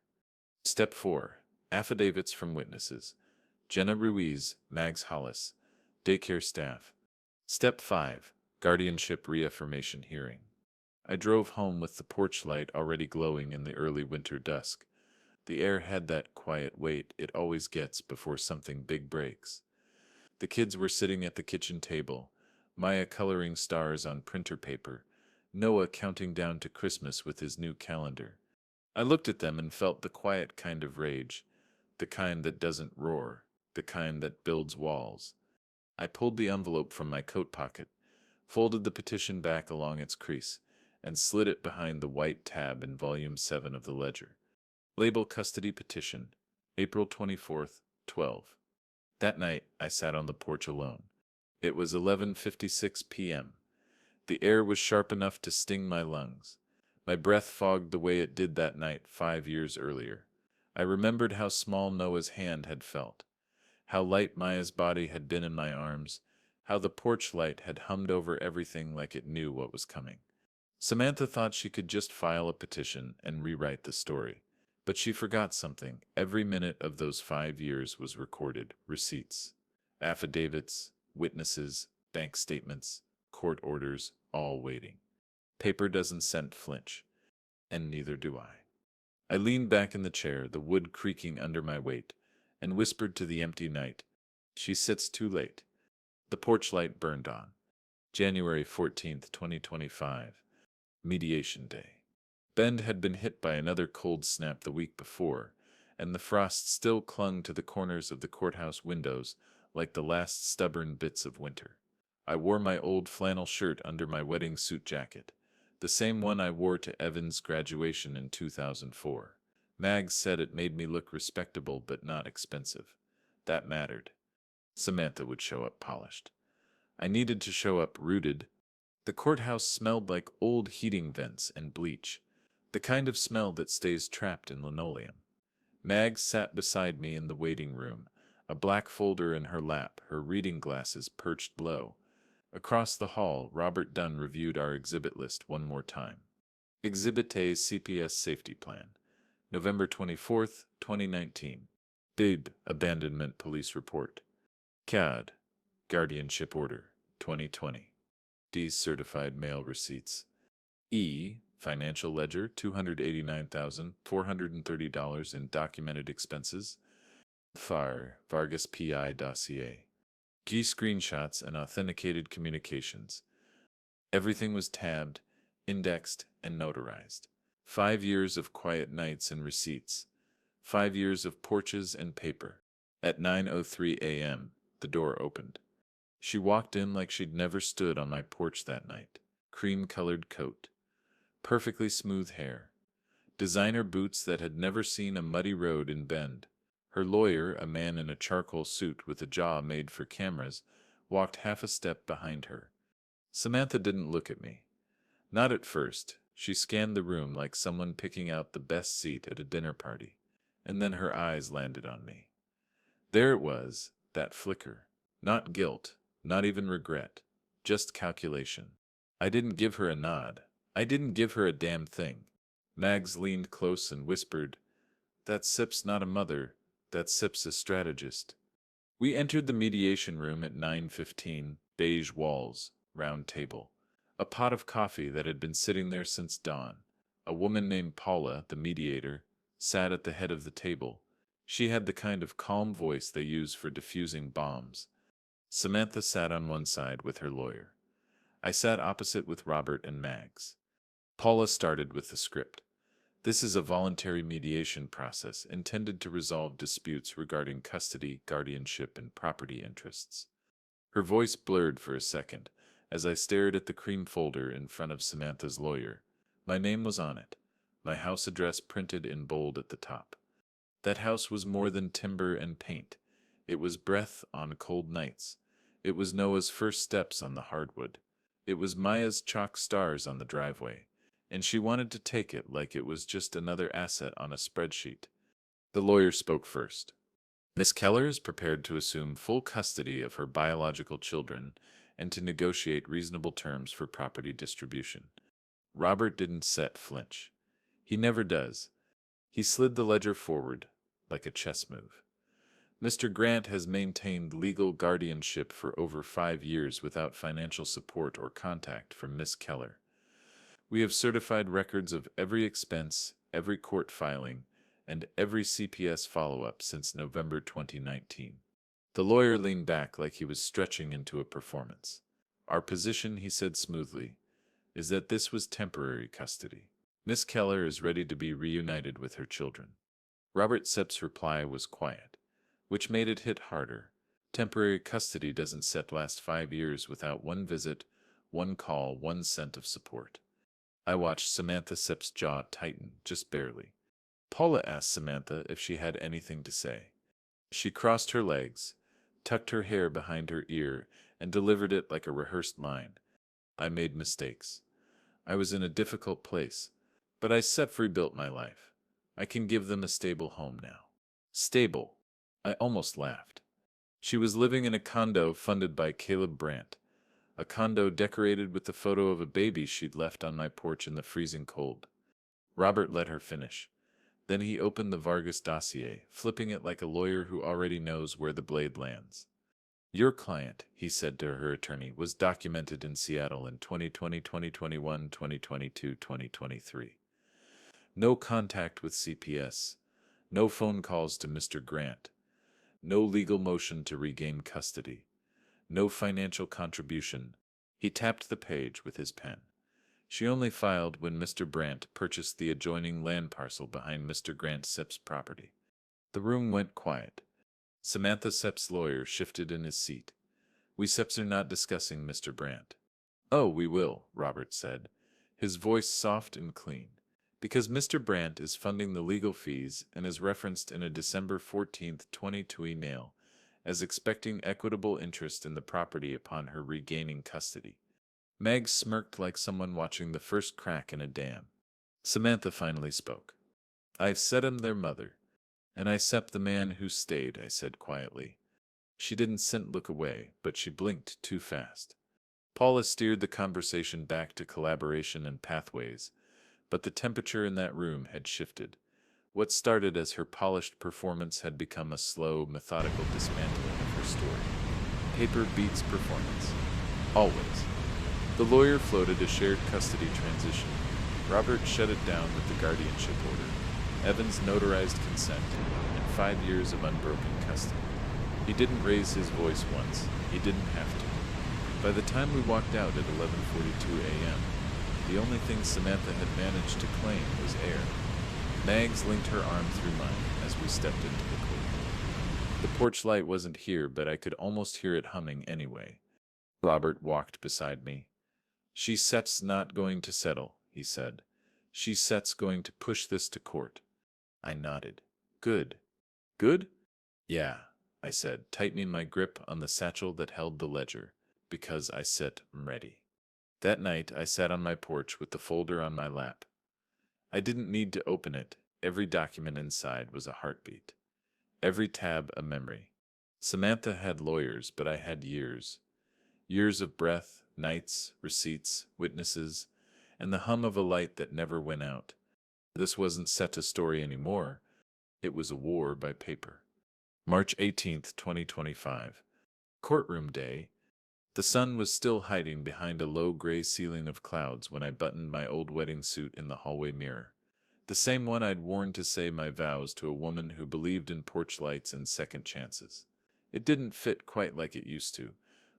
Step 4. Affidavits from witnesses. Jenna Ruiz, Mags Hollis, daycare staff. Step 5. Guardianship reaffirmation hearing. I drove home with the porch light already glowing in the early winter dusk. The air had that quiet weight it always gets before something big breaks. The kids were sitting at the kitchen table, Maya coloring stars on printer paper, Noah counting down to Christmas with his new calendar. I looked at them and felt the quiet kind of rage, the kind that doesn't roar, the kind that builds walls. I pulled the envelope from my coat pocket, folded the petition back along its crease, and slid it behind the white tab in volume 7 of the ledger. Label custody petition, April 24th, 12. That night, I sat on the porch alone. It was 11:56 p.m. The air was sharp enough to sting my lungs. My breath fogged the way it did that night 5 years earlier. I remembered how small Noah's hand had felt, how light Maya's body had been in my arms, how the porch light had hummed over everything like it knew what was coming. Samantha thought she could just file a petition and rewrite the story. But she forgot something. Every minute of those 5 years was recorded. Receipts, affidavits, witnesses, bank statements, court orders, all waiting. Paper doesn't flinch, and neither do I. I leaned back in the chair, the wood creaking under my weight, and whispered to the empty night, "She sits too late." The porch light burned on. January 14th, 2025. Mediation Day. Bend had been hit by another cold snap the week before, and the frost still clung to the corners of the courthouse windows like the last stubborn bits of winter. I wore my old flannel shirt under my wedding suit jacket, the same one I wore to Evan's graduation in 2004. Mags said it made me look respectable but not expensive. That mattered. Samantha would show up polished. I needed to show up rooted. The courthouse smelled like old heating vents and bleach, the kind of smell that stays trapped in linoleum. Mag sat beside me in the waiting room, a black folder in her lap, her reading glasses perched low. Across the hall, Robert Dunn reviewed our exhibit list one more time. Exhibit A's CPS Safety Plan, November 24th, 2019. DIB, Abandonment Police Report. CAD, Guardianship Order, 2020. D, Certified Mail Receipts. E, Financial Ledger, $289,430 in documented expenses. FAR, Vargas PI Dossier. G, Screenshots and Authenticated Communications. Everything was tabbed, indexed, and notarized. 5 years of quiet nights and receipts. 5 years of porches and paper. At 9:03 a.m., the door opened. She walked in like she'd never stood on my porch that night. Cream-colored coat. Perfectly smooth hair. Designer boots that had never seen a muddy road in Bend. Her lawyer, a man in a charcoal suit with a jaw made for cameras, walked half a step behind her. Samantha didn't look at me. Not at first. She scanned the room like someone picking out the best seat at a dinner party. And then her eyes landed on me. There it was, that flicker. Not guilt, not even regret. Just calculation. I didn't give her a nod. I didn't give her a damn thing. Mags leaned close and whispered, "That Sip's not a mother, that Sip's a strategist." We entered the mediation room at 9:15, beige walls, round table. A pot of coffee that had been sitting there since dawn. A woman named Paula, the mediator, sat at the head of the table. She had the kind of calm voice they use for diffusing bombs. Samantha sat on one side with her lawyer. I sat opposite with Robert and Mags. Paula started with the script. This is a voluntary mediation process intended to resolve disputes regarding custody, guardianship, and property interests. Her voice blurred for a second as I stared at the cream folder in front of Samantha's lawyer. My name was on it, my house address printed in bold at the top. That house was more than timber and paint. It was breath on cold nights. It was Noah's first steps on the hardwood. It was Maya's chalk stars on the driveway, and she wanted to take it like it was just another asset on a spreadsheet. The lawyer spoke first. Miss Keller is prepared to assume full custody of her biological children and to negotiate reasonable terms for property distribution. Robert didn't flinch. He never does. He slid the ledger forward, like a chess move. Mr. Grant has maintained legal guardianship for over 5 years without financial support or contact from Miss Keller. We have certified records of every expense, every court filing, and every CPS follow-up since November 2019. The lawyer leaned back like he was stretching into a performance. Our position, he said smoothly, is that this was temporary custody. Miss Keller is ready to be reunited with her children. Robert Sepp's reply was quiet, which made it hit harder. Temporary custody doesn't last 5 years without one visit, one call, 1 cent of support. I watched Samantha Sepp's jaw tighten, just barely. Paula asked Samantha if she had anything to say. She crossed her legs, tucked her hair behind her ear, and delivered it like a rehearsed line. I made mistakes. I was in a difficult place, but I rebuilt my life. I can give them a stable home now. Stable. I almost laughed. She was living in a condo funded by Caleb Brandt, a condo decorated with the photo of a baby she'd left on my porch in the freezing cold. Robert let her finish. Then he opened the Vargas dossier, flipping it like a lawyer who already knows where the blade lands. Your client, he said to her attorney, was documented in Seattle in 2020, 2021, 2022, 2023. No contact with CPS. No phone calls to Mr. Grant. No legal motion to regain custody. No financial contribution. He tapped the page with his pen. She only filed when Mr. Brandt purchased the adjoining land parcel behind Mr. Grant Sepp's property. The room went quiet. Samantha Sepp's lawyer shifted in his seat. We Sepps are not discussing Mr. Brandt. Oh, we will, Robert said, his voice soft and clean, because Mr. Brandt is funding the legal fees and is referenced in a December 14, 2022 email as expecting equitable interest in the property upon her regaining custody. Meg smirked like someone watching the first crack in a dam. Samantha finally spoke. "I've said I'm their mother, and I cept the man who stayed," I said quietly. She didn't look away, but she blinked too fast. Paula steered the conversation back to collaboration and pathways, but the temperature in that room had shifted. What started as her polished performance had become a slow, methodical dismantling of her story. Paper beats performance. Always. The lawyer floated a shared custody transition. Robert shut it down with the guardianship order. Evans notarized consent, and 5 years of unbroken custody. He didn't raise his voice once. He didn't have to. By the time we walked out at 11:42 a.m., the only thing Samantha had managed to claim was air. Mags linked her arm through mine as we stepped into the court. The porch light wasn't here, but I could almost hear it humming anyway. Robert walked beside me. "She set's not going to settle," he said. "She set's going to push this to court." I nodded. "Good." "Good?" "Yeah," I said, tightening my grip on the satchel that held the ledger, "because I sit ready." That night I sat on my porch with the folder on my lap. I didn't need to open it. Every document inside was a heartbeat. Every tab a memory. Samantha had lawyers, but I had years. Years of breath, nights, receipts, witnesses, and the hum of a light that never went out. This wasn't set a story anymore. It was a war by paper. March 18th, 2025. Courtroom day. The sun was still hiding behind a low gray ceiling of clouds when I buttoned my old wedding suit in the hallway mirror. The same one I'd worn to say my vows to a woman who believed in porch lights and second chances. It didn't fit quite like it used to.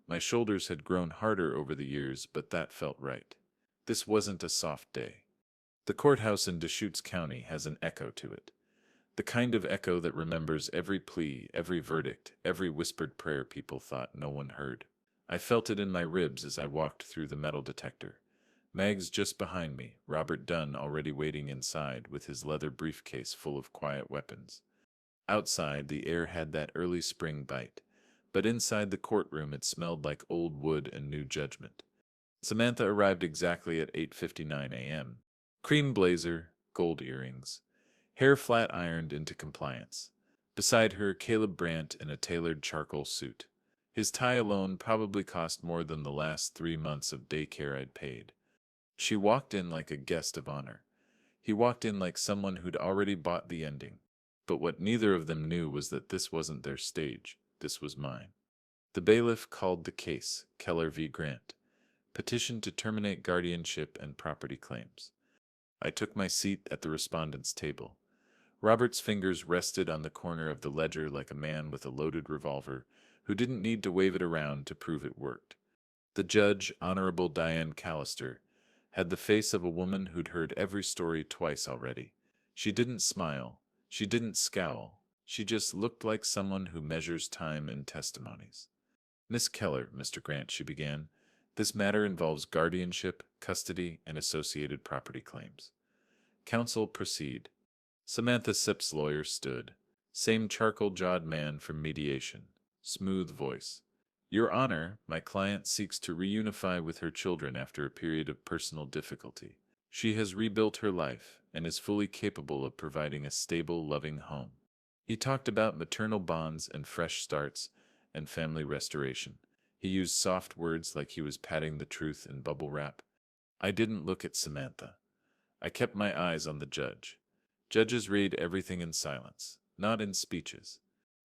My shoulders had grown harder over the years, but that felt right. This wasn't a soft day. The courthouse in Deschutes County has an echo to it. The kind of echo that remembers every plea, every verdict, every whispered prayer people thought no one heard. I felt it in my ribs as I walked through the metal detector. Mags just behind me, Robert Dunn already waiting inside with his leather briefcase full of quiet weapons. Outside, the air had that early spring bite, but inside the courtroom it smelled like old wood and new judgment. Samantha arrived exactly at 8:59 a.m. Cream blazer, gold earrings, hair flat ironed into compliance. Beside her, Caleb Brandt in a tailored charcoal suit. His tie alone probably cost more than the last 3 months of daycare I'd paid. She walked in like a guest of honor. He walked in like someone who'd already bought the ending. But what neither of them knew was that this wasn't their stage. This was mine. The bailiff called the case, Keller v. Grant. Petition to terminate guardianship and property claims. I took my seat at the respondent's table. Robert's fingers rested on the corner of the ledger like a man with a loaded revolver who didn't need to wave it around to prove it worked. The judge, Honorable Diane Callister, had the face of a woman who'd heard every story twice already. She didn't smile. She didn't scowl. She just looked like someone who measures time in testimonies. "Miss Keller," Mr. Grant, she began, "this matter involves guardianship, custody, and associated property claims." "Counsel, proceed." Samantha Sipp's lawyer stood. Same charcoal-jawed man from mediation. Smooth voice. "Your Honor, my client seeks to reunify with her children after a period of personal difficulty. She has rebuilt her life and is fully capable of providing a stable, loving home." He talked about maternal bonds and fresh starts and family restoration. He used soft words like he was patting the truth in bubble wrap. I didn't look at Samantha. I kept my eyes on the judge. Judges read everything in silence, not in speeches.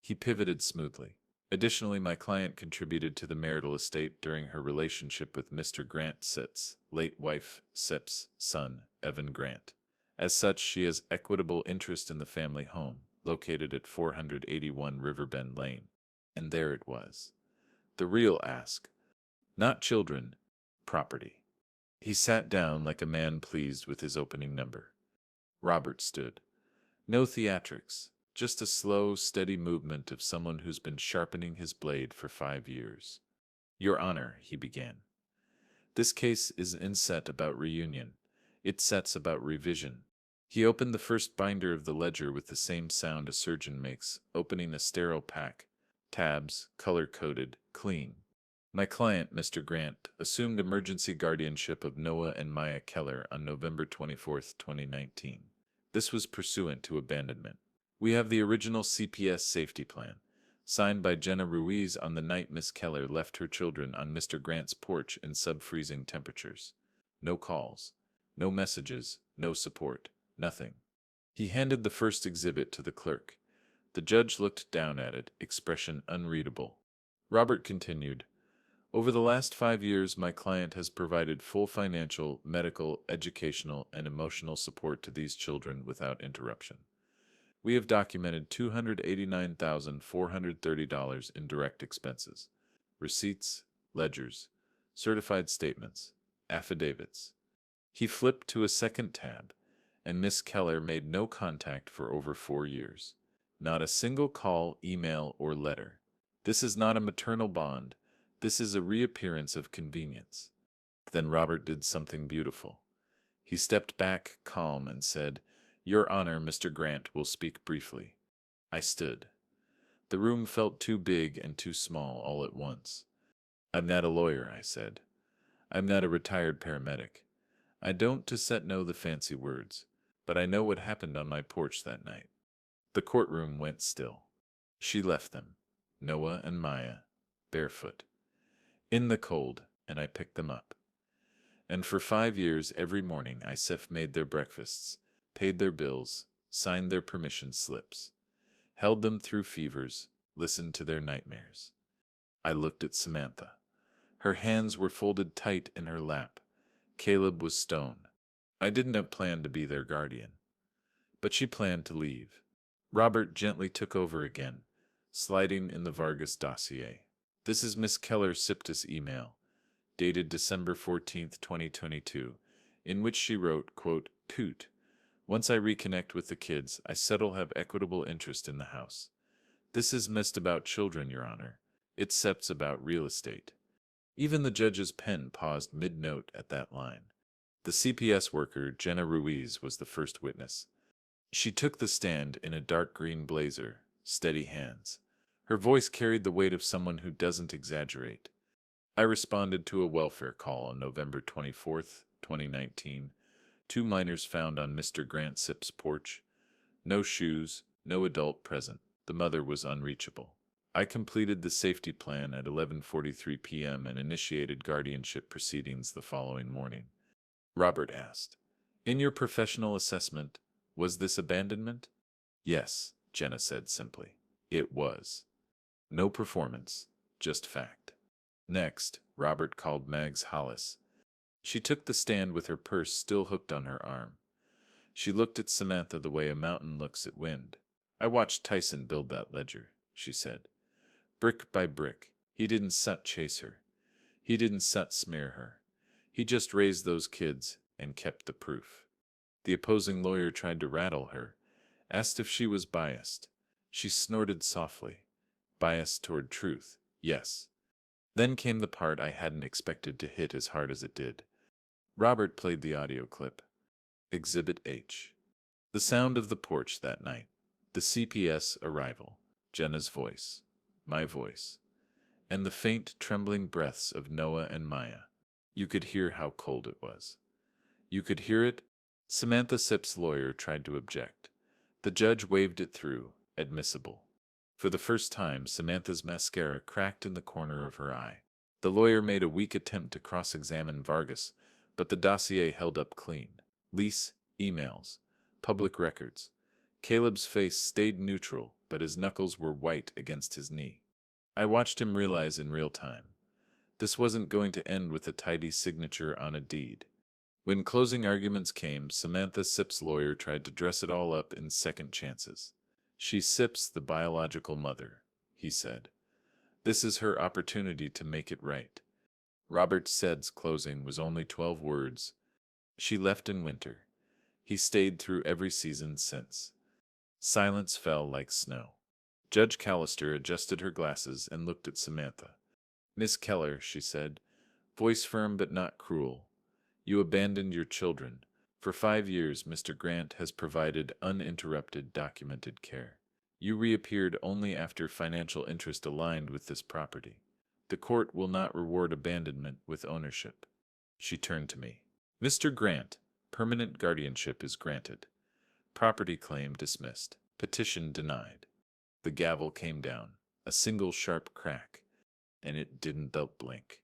He pivoted smoothly. Additionally, my client contributed to the marital estate during her relationship with Mr. Grant Sitt's late wife Sipp's son, Evan Grant. As such, she has equitable interest in the family home, located at 481 Riverbend Lane. And there it was. The real ask. Not children, property. He sat down like a man pleased with his opening number. Robert stood. No theatrics. Just a slow, steady movement of someone who's been sharpening his blade for 5 years. "Your Honor," he began. "This case is inset about reunion. It sets about revision." He opened the first binder of the ledger with the same sound a surgeon makes, opening a sterile pack. tabs, color-coded, clean. My client, Mr. Grant, assumed emergency guardianship of Noah and Maya Keller on November 24th, 2019. This was pursuant to abandonment. We have the original CPS safety plan, signed by Jenna Ruiz on the night Miss Keller left her children on Mr. Grant's porch in sub-freezing temperatures. No calls, no messages, no support, nothing. He handed the first exhibit to the clerk. The judge looked down at it, expression unreadable. Robert continued, over the last 5 years, my client has provided full financial, medical, educational, and emotional support to these children without interruption. We have documented $289,430 in direct expenses, receipts, ledgers, certified statements, affidavits. He flipped to a second tab, and Miss Keller made no contact for over 4 years. Not a single call, email, or letter. This is not a maternal bond. This is a reappearance of convenience. Then Robert did something beautiful. He stepped back, calm, and said, Your Honor, Mr. Grant will speak briefly. I stood. The room felt too big and too small all at once. I'm not a lawyer, I said. I'm not a retired paramedic. I don't to set know the fancy words, but I know what happened on my porch that night. The courtroom went still. She left them, Noah and Maya, barefoot, in the cold, and I picked them up. And for 5 years, every morning, I made their breakfasts, paid their bills, signed their permission slips, held them through fevers, listened to their nightmares. I looked at Samantha. Her hands were folded tight in her lap. Caleb was stone. I didn't have planned to be their guardian. But she planned to leave. Robert gently took over again, sliding in the Vargas dossier. This is Miss Keller Siptis' email, dated December 14th, 2022, in which she wrote, quote, Poot, once I reconnect with the kids, I settle have equitable interest in the house. This is missed about children, Your Honor. It seps about real estate. Even the judge's pen paused mid-note at that line. The CPS worker, Jenna Ruiz, was the first witness. She took the stand in a dark green blazer, steady hands. Her voice carried the weight of someone who doesn't exaggerate. I responded to a welfare call on November 24th, 2019. 2 minors found on Mr. Grant Sip's porch. No shoes, no adult present. The mother was unreachable. I completed the safety plan at 11:43 p.m. and initiated guardianship proceedings the following morning. Robert asked, in your professional assessment, was this abandonment? Yes, Jenna said simply. It was. No performance, just fact. Next, Robert called Mags Hollis. She took the stand with her purse still hooked on her arm. She looked at Samantha the way a mountain looks at wind. I watched Tyson build that ledger, she said. Brick by brick. He didn't chase her. He didn't smear her. He just raised those kids and kept the proof. The opposing lawyer tried to rattle her, asked if she was biased. She snorted softly. Biased toward truth, yes. Then came the part I hadn't expected to hit as hard as it did. Robert played the audio clip. Exhibit H. The sound of the porch that night. The CPS arrival. Jenna's voice. My voice. And the faint, trembling breaths of Noah and Maya. You could hear how cold it was. You could hear it. Samantha Sip's lawyer tried to object. The judge waved it through, admissible. For the first time, Samantha's mascara cracked in the corner of her eye. The lawyer made a weak attempt to cross-examine Vargas, but the dossier held up clean. Lease, emails, public records. Caleb's face stayed neutral, but his knuckles were white against his knee. I watched him realize in real time. This wasn't going to end with a tidy signature on a deed. When closing arguments came, Samantha Sip's lawyer tried to dress it all up in second chances. She Sips the biological mother, he said. This is her opportunity to make it right. Robert said's closing was only 12 words. She left in winter. He stayed through every season since. Silence fell like snow. Judge Callister adjusted her glasses and looked at Samantha. Miss Keller, she said, voice firm but not cruel. You abandoned your children. For 5 years, Mr. Grant has provided uninterrupted documented care. You reappeared only after financial interest aligned with this property. The court will not reward abandonment with ownership. She turned to me. Mr. Grant, permanent guardianship is granted. Property claim dismissed. Petition denied. The gavel came down, a single sharp crack, and it didn't blink.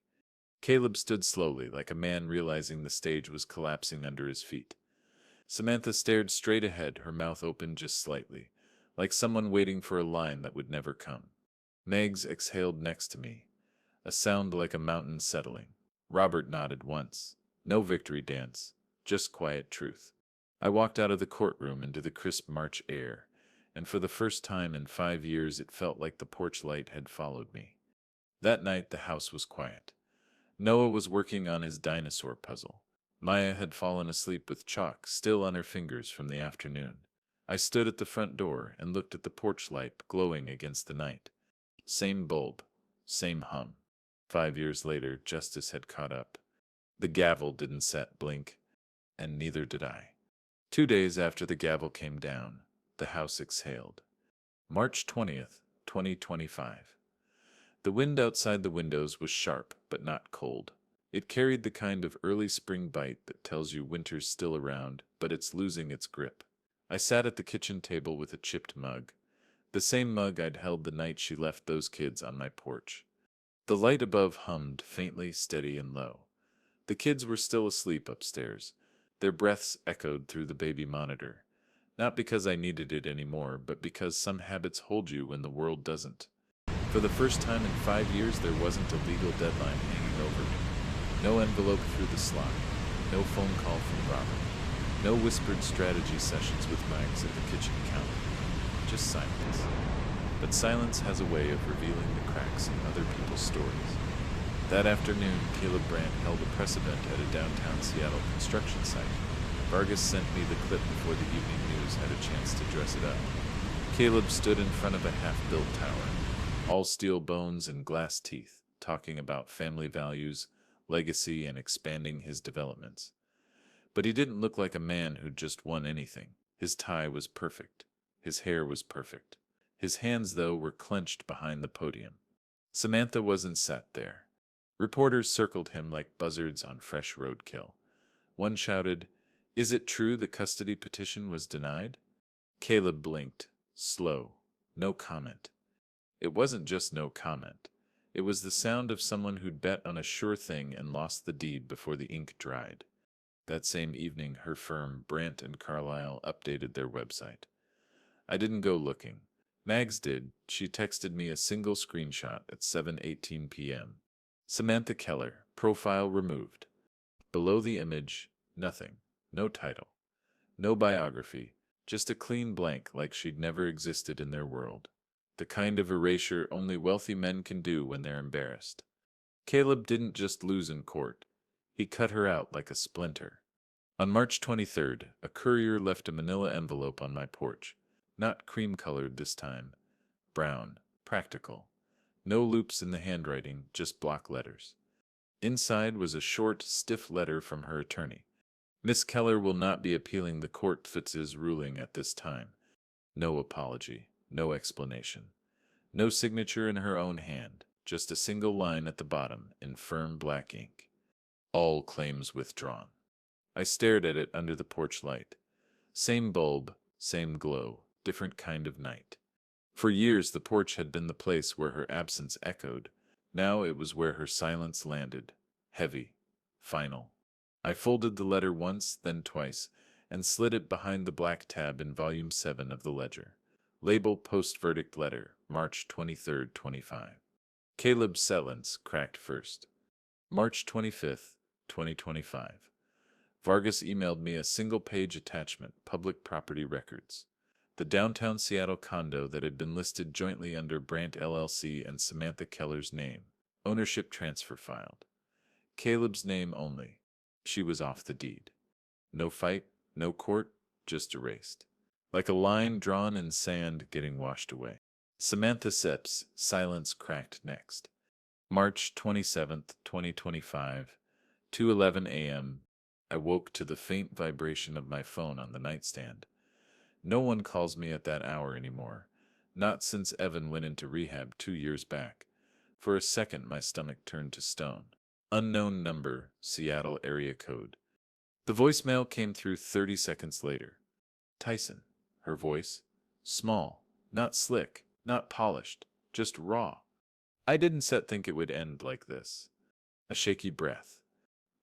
Caleb stood slowly, like a man realizing the stage was collapsing under his feet. Samantha stared straight ahead, her mouth open just slightly, like someone waiting for a line that would never come. Megs exhaled next to me, a sound like a mountain settling. Robert nodded once. No victory dance, just quiet truth. I walked out of the courtroom into the crisp March air, and for the first time in 5 years it felt like the porch light had followed me. That night the house was quiet. Noah was working on his dinosaur puzzle. Maya had fallen asleep with chalk still on her fingers from the afternoon. I stood at the front door and looked at the porch light glowing against the night. Same bulb, same hum. 5 years later, justice had caught up. The gavel didn't blink, and neither did I. 2 days after the gavel came down, the house exhaled. March 20th, 2025. The wind outside the windows was sharp, but not cold. It carried the kind of early spring bite that tells you winter's still around, but it's losing its grip. I sat at the kitchen table with a chipped mug, the same mug I'd held the night she left those kids on my porch. The light above hummed faintly, steady and low. The kids were still asleep upstairs. Their breaths echoed through the baby monitor. Not because I needed it anymore, but because some habits hold you when the world doesn't. For the first time in 5 years, there wasn't a legal deadline hanging over me. No envelope through the slot. No phone call from Robert. No whispered strategy sessions with Mags at the kitchen counter. Just silence. But silence has a way of revealing the cracks in other people's stories. That afternoon, Caleb Brandt held a press event at a downtown Seattle construction site. Vargas sent me the clip before the evening news had a chance to dress it up. Caleb stood in front of a half-built tower, all steel bones and glass teeth, talking about family values, legacy, and expanding his developments. But he didn't look like a man who'd just won anything. His tie was perfect. His hair was perfect. His hands, though, were clenched behind the podium. Samantha wasn't sat there. Reporters circled him like buzzards on fresh roadkill. One shouted, "Is it true the custody petition was denied?" Caleb blinked, slow, no comment. It wasn't just no comment. It was the sound of someone who'd bet on a sure thing and lost the deed before the ink dried. That same evening, her firm, Brandt and Carlisle, updated their website. I didn't go looking. Mags did. She texted me a single screenshot at 7:18 p.m. Samantha Keller, profile removed. Below the image, nothing. No title. No biography. Just a clean blank like she'd never existed in their world. The kind of erasure only wealthy men can do when they're embarrassed. Caleb didn't just lose in court. He cut her out like a splinter. On March 23rd, a courier left a manila envelope on my porch. Not cream-colored this time. Brown. Practical. No loops in the handwriting, just block letters. Inside was a short, stiff letter from her attorney. Miss Keller will not be appealing the court Fitz's ruling at this time. No apology. No explanation. No signature in her own hand. Just a single line at the bottom in firm black ink. All claims withdrawn. I stared at it under the porch light. Same bulb, same glow, different kind of night. For years the porch had been the place where her absence echoed. Now it was where her silence landed. Heavy. Final. I folded the letter once, then twice, and slid it behind the black tab in Volume 7 of the ledger. Label Post-Verdict Letter, March 23, 25. Caleb Sellens cracked first. March 25th, 2025. Vargas emailed me a single-page attachment, public property records. The downtown Seattle condo that had been listed jointly under Brandt LLC and Samantha Keller's name. Ownership transfer filed. Caleb's name only. She was off the deed. No fight, no court, just erased. Like a line drawn in sand getting washed away. Samantha Sepp's silence cracked next. March 27th, 2025, 2:11 a.m. I woke to the faint vibration of my phone on the nightstand. No one calls me at that hour anymore. Not since Evan went into rehab 2 years back. For a second, my stomach turned to stone. Unknown number, Seattle area code. The voicemail came through 30 seconds later. Tyson. Her voice. Small. Not slick. Not polished. Just raw. I didn't think it would end like this. A shaky breath.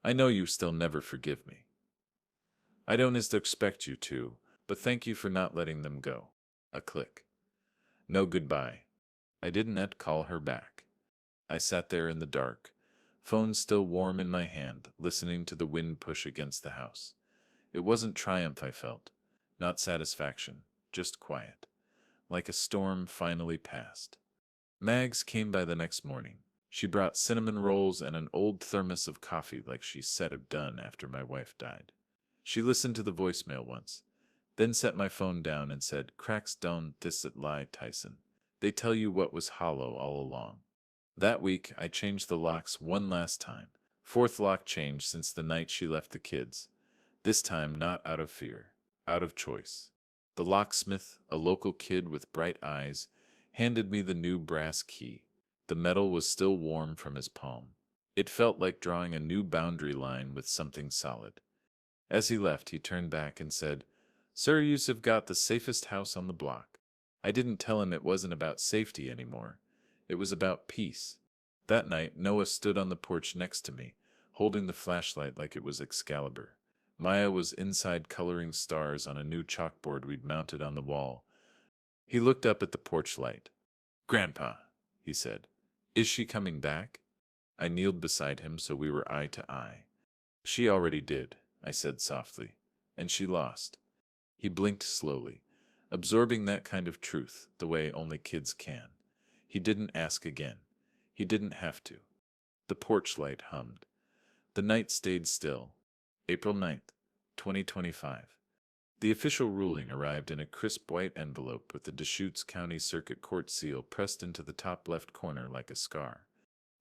I know you still never forgive me. I don't expect you to, but thank you for not letting them go. A click. No goodbye. I didn't call her back. I sat there in the dark, phone still warm in my hand, listening to the wind push against the house. It wasn't triumph I felt, not satisfaction, just quiet, like a storm finally passed. Mags came by the next morning. She brought cinnamon rolls and an old thermos of coffee like she said had done after my wife died. She listened to the voicemail once, then set my phone down and said, "Cracks don't this it lie, Tyson. They tell you what was hollow all along." That week, I changed the locks one last time. Fourth lock change since the night she left the kids. This time not out of fear, out of choice. The locksmith, a local kid with bright eyes, handed me the new brass key. The metal was still warm from his palm. It felt like drawing a new boundary line with something solid. As he left, he turned back and said, "Sir, you've got the safest house on the block." I didn't tell him it wasn't about safety anymore. It was about peace. That night, Noah stood on the porch next to me, holding the flashlight like it was Excalibur. Maya was inside coloring stars on a new chalkboard we'd mounted on the wall. He looked up at the porch light. "Grandpa," he said, "is she coming back?" I kneeled beside him so we were eye to eye. "She already did," I said softly, "and she lost." He blinked slowly, absorbing that kind of truth the way only kids can. He didn't ask again. He didn't have to. The porch light hummed. The night stayed still. April 9th, 2025. The official ruling arrived in a crisp white envelope with the Deschutes County Circuit Court seal pressed into the top left corner like a scar.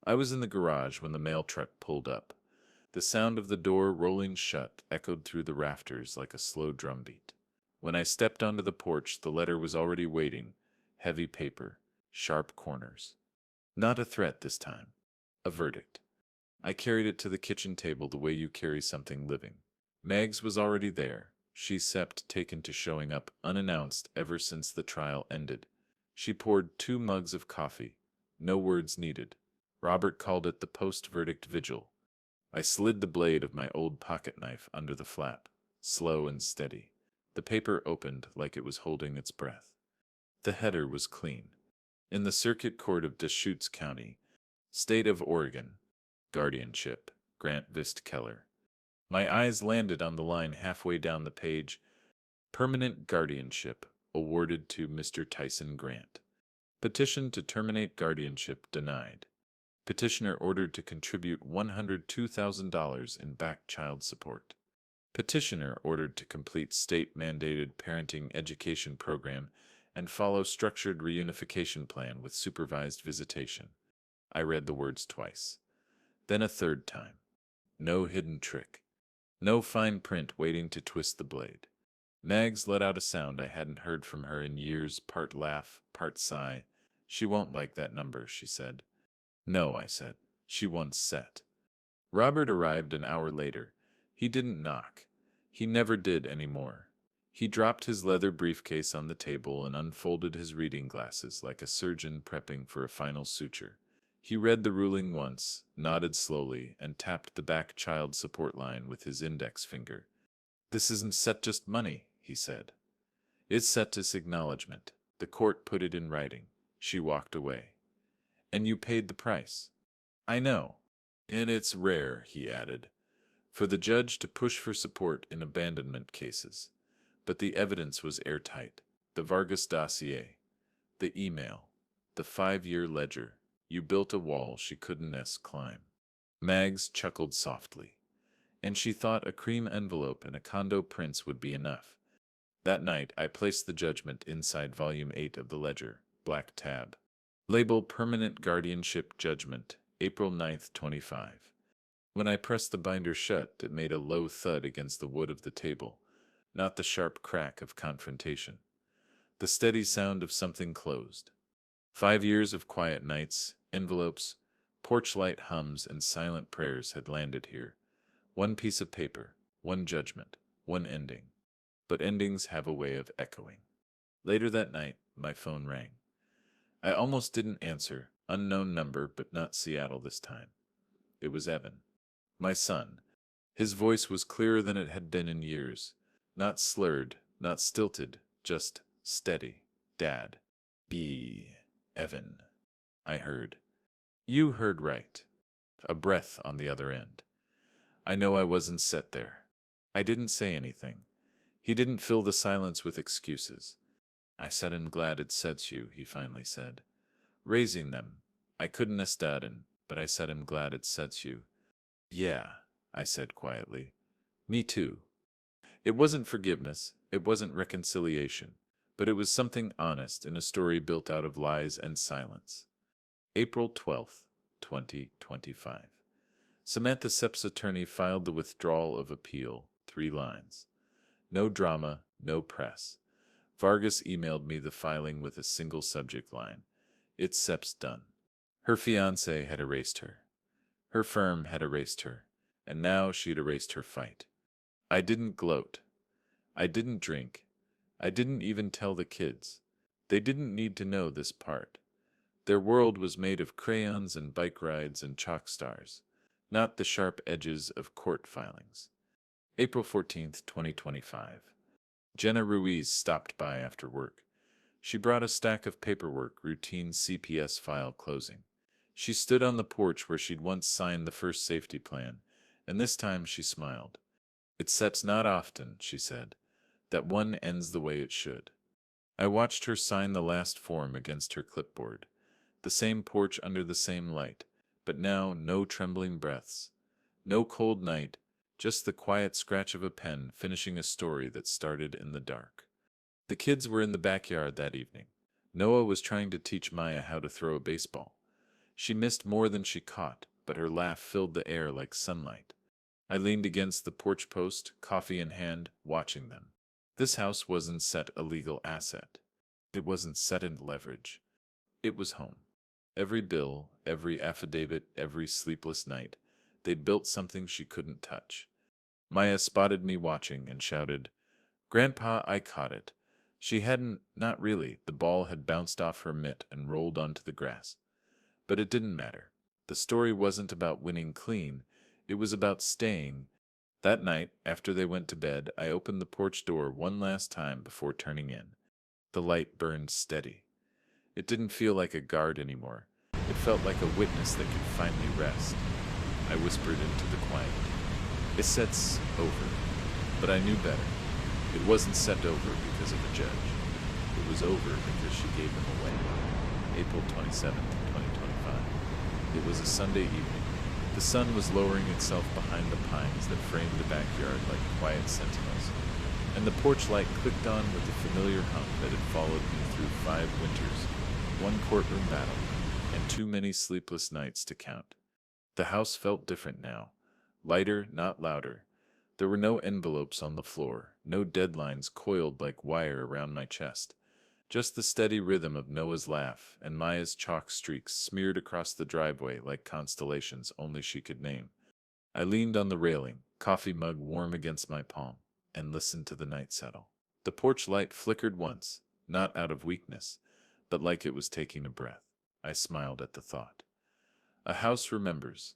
I was in the garage when the mail truck pulled up. The sound of the door rolling shut echoed through the rafters like a slow drumbeat. When I stepped onto the porch, the letter was already waiting. Heavy paper, sharp corners. Not a threat this time. A verdict. I carried it to the kitchen table the way you carry something living. Megs was already there. She seemed taken to showing up unannounced ever since the trial ended. She poured 2 mugs of coffee. No words needed. Robert called it the post-verdict vigil. I slid the blade of my old pocket knife under the flap, slow and steady. The paper opened like it was holding its breath. The header was clean. In the Circuit Court of Deschutes County, State of Oregon, Guardianship, Grant Vist Keller. My eyes landed on the line halfway down the page. Permanent guardianship awarded to Mr. Tyson Grant. Petition to terminate guardianship denied. Petitioner ordered to contribute $102,000 in back child support. Petitioner ordered to complete state-mandated parenting education program and follow structured reunification plan with supervised visitation. I read the words twice. Then a third time. No hidden trick. No fine print waiting to twist the blade. Mags let out a sound I hadn't heard from her in years, part laugh, part sigh. "She won't like that number," she said. "No," I said. "She wants set." Robert arrived an hour later. He didn't knock. He never did anymore. He dropped his leather briefcase on the table and unfolded his reading glasses like a surgeon prepping for a final suture. He read the ruling once, nodded slowly, and tapped the back child support line with his index finger. "This isn't set just money," he said. "It's set as acknowledgement. The court put it in writing." She walked away. "And you paid the price." "I know. And it's rare," he added, "for the judge to push for support in abandonment cases. But the evidence was airtight. The Vargas dossier, the email, the 5-year ledger. You built a wall she couldn't climb." Mags chuckled softly. And she thought a cream envelope and a condo prints would be enough. That night, I placed the judgment inside Volume 8 of the ledger, black tab. Label Permanent Guardianship Judgment, April 9th, 25. When I pressed the binder shut, it made a low thud against the wood of the table, not the sharp crack of confrontation. The steady sound of something closed. 5 years of quiet nights, envelopes, porch light hums, and silent prayers had landed here. One piece of paper, one judgment, one ending. But endings have a way of echoing. Later that night, my phone rang. I almost didn't answer. Unknown number, but not Seattle this time. It was Evan. My son. His voice was clearer than it had been in years. Not slurred, not stilted, just steady. Dad. Evan. I heard. You heard right. A breath on the other end. I know I wasn't set there. I didn't say anything. He didn't fill the silence with excuses. I said I'm glad it sets you, he finally said. Raising them. I couldn't estaden, but I said I'm glad it sets you. Yeah, I said quietly. Me too. It wasn't forgiveness, it wasn't reconciliation, but it was something honest in a story built out of lies and silence. April 12th, 2025. Samantha Sepp's attorney filed the withdrawal of appeal, 3 lines. No drama, no press. Vargas emailed me the filing with a single subject line. It's Sepp's done. Her fiancé had erased her. Her firm had erased her, and now she'd erased her fight. I didn't gloat. I didn't drink. I didn't even tell the kids. They didn't need to know this part. Their world was made of crayons and bike rides and chalk stars, not the sharp edges of court filings. April 14th, 2025. Jenna Ruiz stopped by after work. She brought a stack of paperwork, routine CPS file closing. She stood on the porch where she'd once signed the first safety plan, and this time she smiled. It sets not often, she said, that one ends the way it should. I watched her sign the last form against her clipboard. The same porch under the same light, but now no trembling breaths. No cold night, just the quiet scratch of a pen finishing a story that started in the dark. The kids were in the backyard that evening. Noah was trying to teach Maya how to throw a baseball. She missed more than she caught, but her laugh filled the air like sunlight. I leaned against the porch post, coffee in hand, watching them. This house wasn't set a legal asset. It wasn't set in leverage. It was home. Every bill, every affidavit, every sleepless night, they'd built something she couldn't touch. Maya spotted me watching and shouted, "Grandpa, I caught it." She hadn't, not really. The ball had bounced off her mitt and rolled onto the grass. But it didn't matter. The story wasn't about winning clean. It was about staying. That night, after they went to bed, I opened the porch door one last time before turning in. The light burned steady. It didn't feel like a guard anymore. It felt like a witness that could finally rest. I whispered into the quiet. It sets over. But I knew better. It wasn't set over because of a judge. It was over because she gave them away. April 27th, 2025. It was a Sunday evening. The sun was lowering itself behind the pines that framed the backyard like quiet sentinels, and the porch light clicked on with the familiar hum that had followed me through 5 winters, 1 courtroom battle, and too many sleepless nights to count. The house felt different now. Lighter, not louder. There were no envelopes on the floor, no deadlines coiled like wire around my chest. Just the steady rhythm of Noah's laugh and Maya's chalk streaks smeared across the driveway like constellations only she could name. I leaned on the railing, coffee mug warm against my palm, and listened to the night settle. The porch light flickered once, not out of weakness, but like it was taking a breath. I smiled at the thought. A house remembers.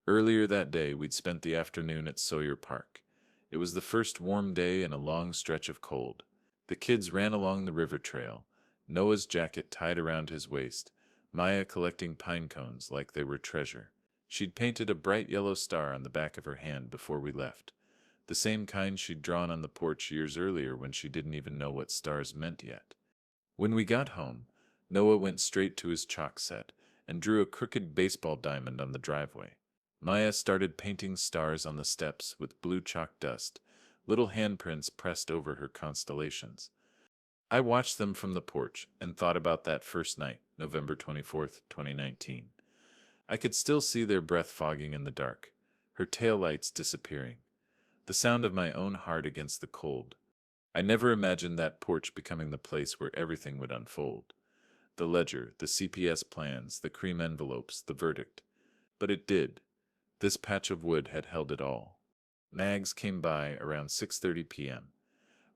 Earlier that day, we'd spent the afternoon at Sawyer Park. It was the first warm day in a long stretch of cold. The kids ran along the river trail, Noah's jacket tied around his waist, Maya collecting pine cones like they were treasure. She'd painted a bright yellow star on the back of her hand before we left, the same kind she'd drawn on the porch years earlier when she didn't even know what stars meant yet. When we got home, Noah went straight to his chalk set and drew a crooked baseball diamond on the driveway. Maya started painting stars on the steps with blue chalk dust, little handprints pressed over her constellations. I watched them from the porch and thought about that first night, November 24th, 2019. I could still see their breath fogging in the dark, her taillights disappearing, the sound of my own heart against the cold. I never imagined that porch becoming the place where everything would unfold. The ledger, the CPS plans, the cream envelopes, the verdict. But it did. This patch of wood had held it all. Mags came by around 6:30 p.m.,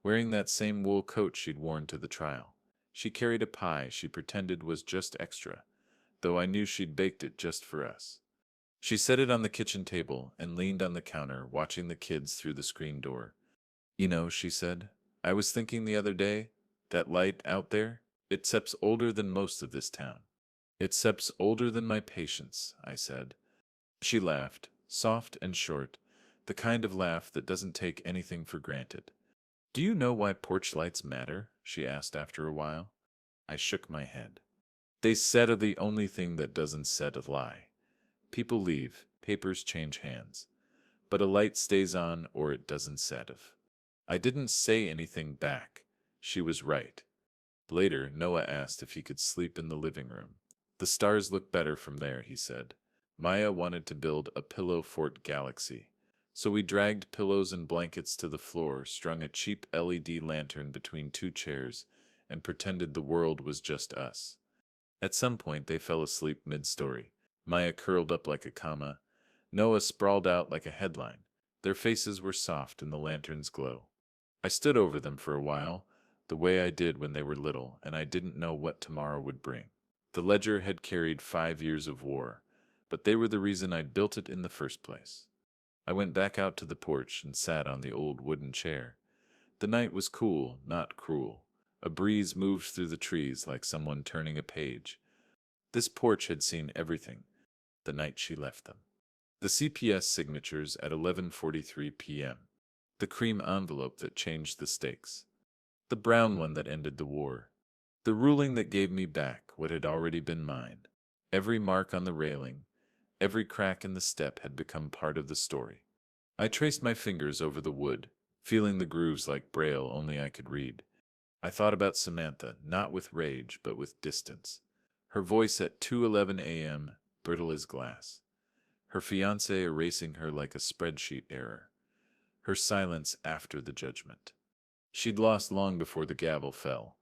wearing that same wool coat she'd worn to the trial. She carried a pie she pretended was just extra, though I knew she'd baked it just for us. She set it on the kitchen table and leaned on the counter, watching the kids through the screen door. You know, she said, I was thinking the other day, that light out there, it seeps older than most of this town. It seeps older than my patience, I said. She laughed, soft and short, the kind of laugh that doesn't take anything for granted. Do you know why porch lights matter? She asked after a while. I shook my head. They said are the only thing that doesn't set a lie. People leave, papers change hands. But a light stays on or it doesn't set. I didn't say anything back. She was right. Later, Noah asked if he could sleep in the living room. The stars look better from there, he said. Maya wanted to build a pillow fort galaxy. So we dragged pillows and blankets to the floor, strung a cheap LED lantern between two chairs, and pretended the world was just us. At some point, they fell asleep mid-story. Maya curled up like a comma. Noah sprawled out like a headline. Their faces were soft in the lantern's glow. I stood over them for a while, the way I did when they were little, and I didn't know what tomorrow would bring. The ledger had carried 5 years of war, but they were the reason I'd built it in the first place. I went back out to the porch and sat on the old wooden chair. The night was cool, not cruel. A breeze moved through the trees like someone turning a page. This porch had seen everything, the night she left them. The CPS signatures at 11:43 p.m. The cream envelope that changed the stakes. The brown one that ended the war. The ruling that gave me back what had already been mine. Every mark on the railing, every crack in the step had become part of the story. I traced my fingers over the wood, feeling the grooves like braille only I could read. I thought about Samantha, not with rage, but with distance. Her voice at 2:11 a.m., brittle as glass. Her fiancé erasing her like a spreadsheet error. Her silence after the judgment. She'd lost long before the gavel fell.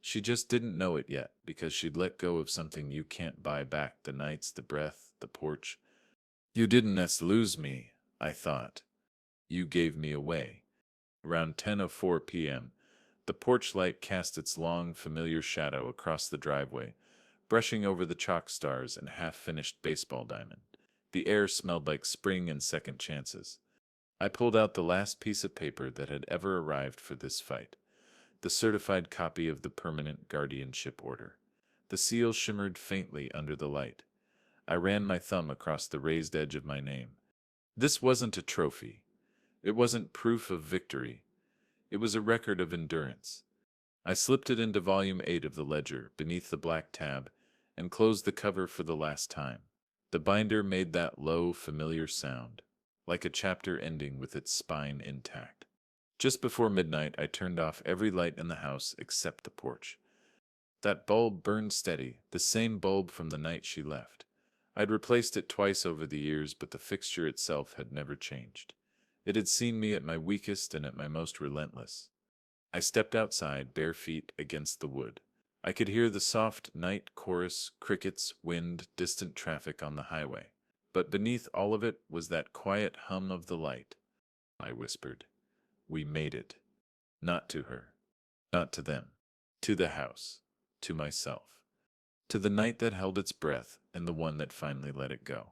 She just didn't know it yet, because she'd let go of something you can't buy back, the nights, the breath, the porch. You didn't lose me, I thought. You gave me away. Around 10:04 p.m., the porch light cast its long, familiar shadow across the driveway, brushing over the chalk stars and half-finished baseball diamond. The air smelled like spring and second chances. I pulled out the last piece of paper that had ever arrived for this fight, the certified copy of the permanent guardianship order. The seal shimmered faintly under the light. I ran my thumb across the raised edge of my name. This wasn't a trophy. It wasn't proof of victory. It was a record of endurance. I slipped it into volume 8 of the ledger, beneath the black tab, and closed the cover for the last time. The binder made that low, familiar sound, like a chapter ending with its spine intact. Just before midnight, I turned off every light in the house except the porch. That bulb burned steady, the same bulb from the night she left. I'd replaced it twice over the years, but the fixture itself had never changed. It had seen me at my weakest and at my most relentless. I stepped outside, bare feet against the wood. I could hear the soft night chorus, crickets, wind, distant traffic on the highway. But beneath all of it was that quiet hum of the light. I whispered, we made it. Not to her. Not to them. To the house. To myself. To the night that held its breath and the one that finally let it go.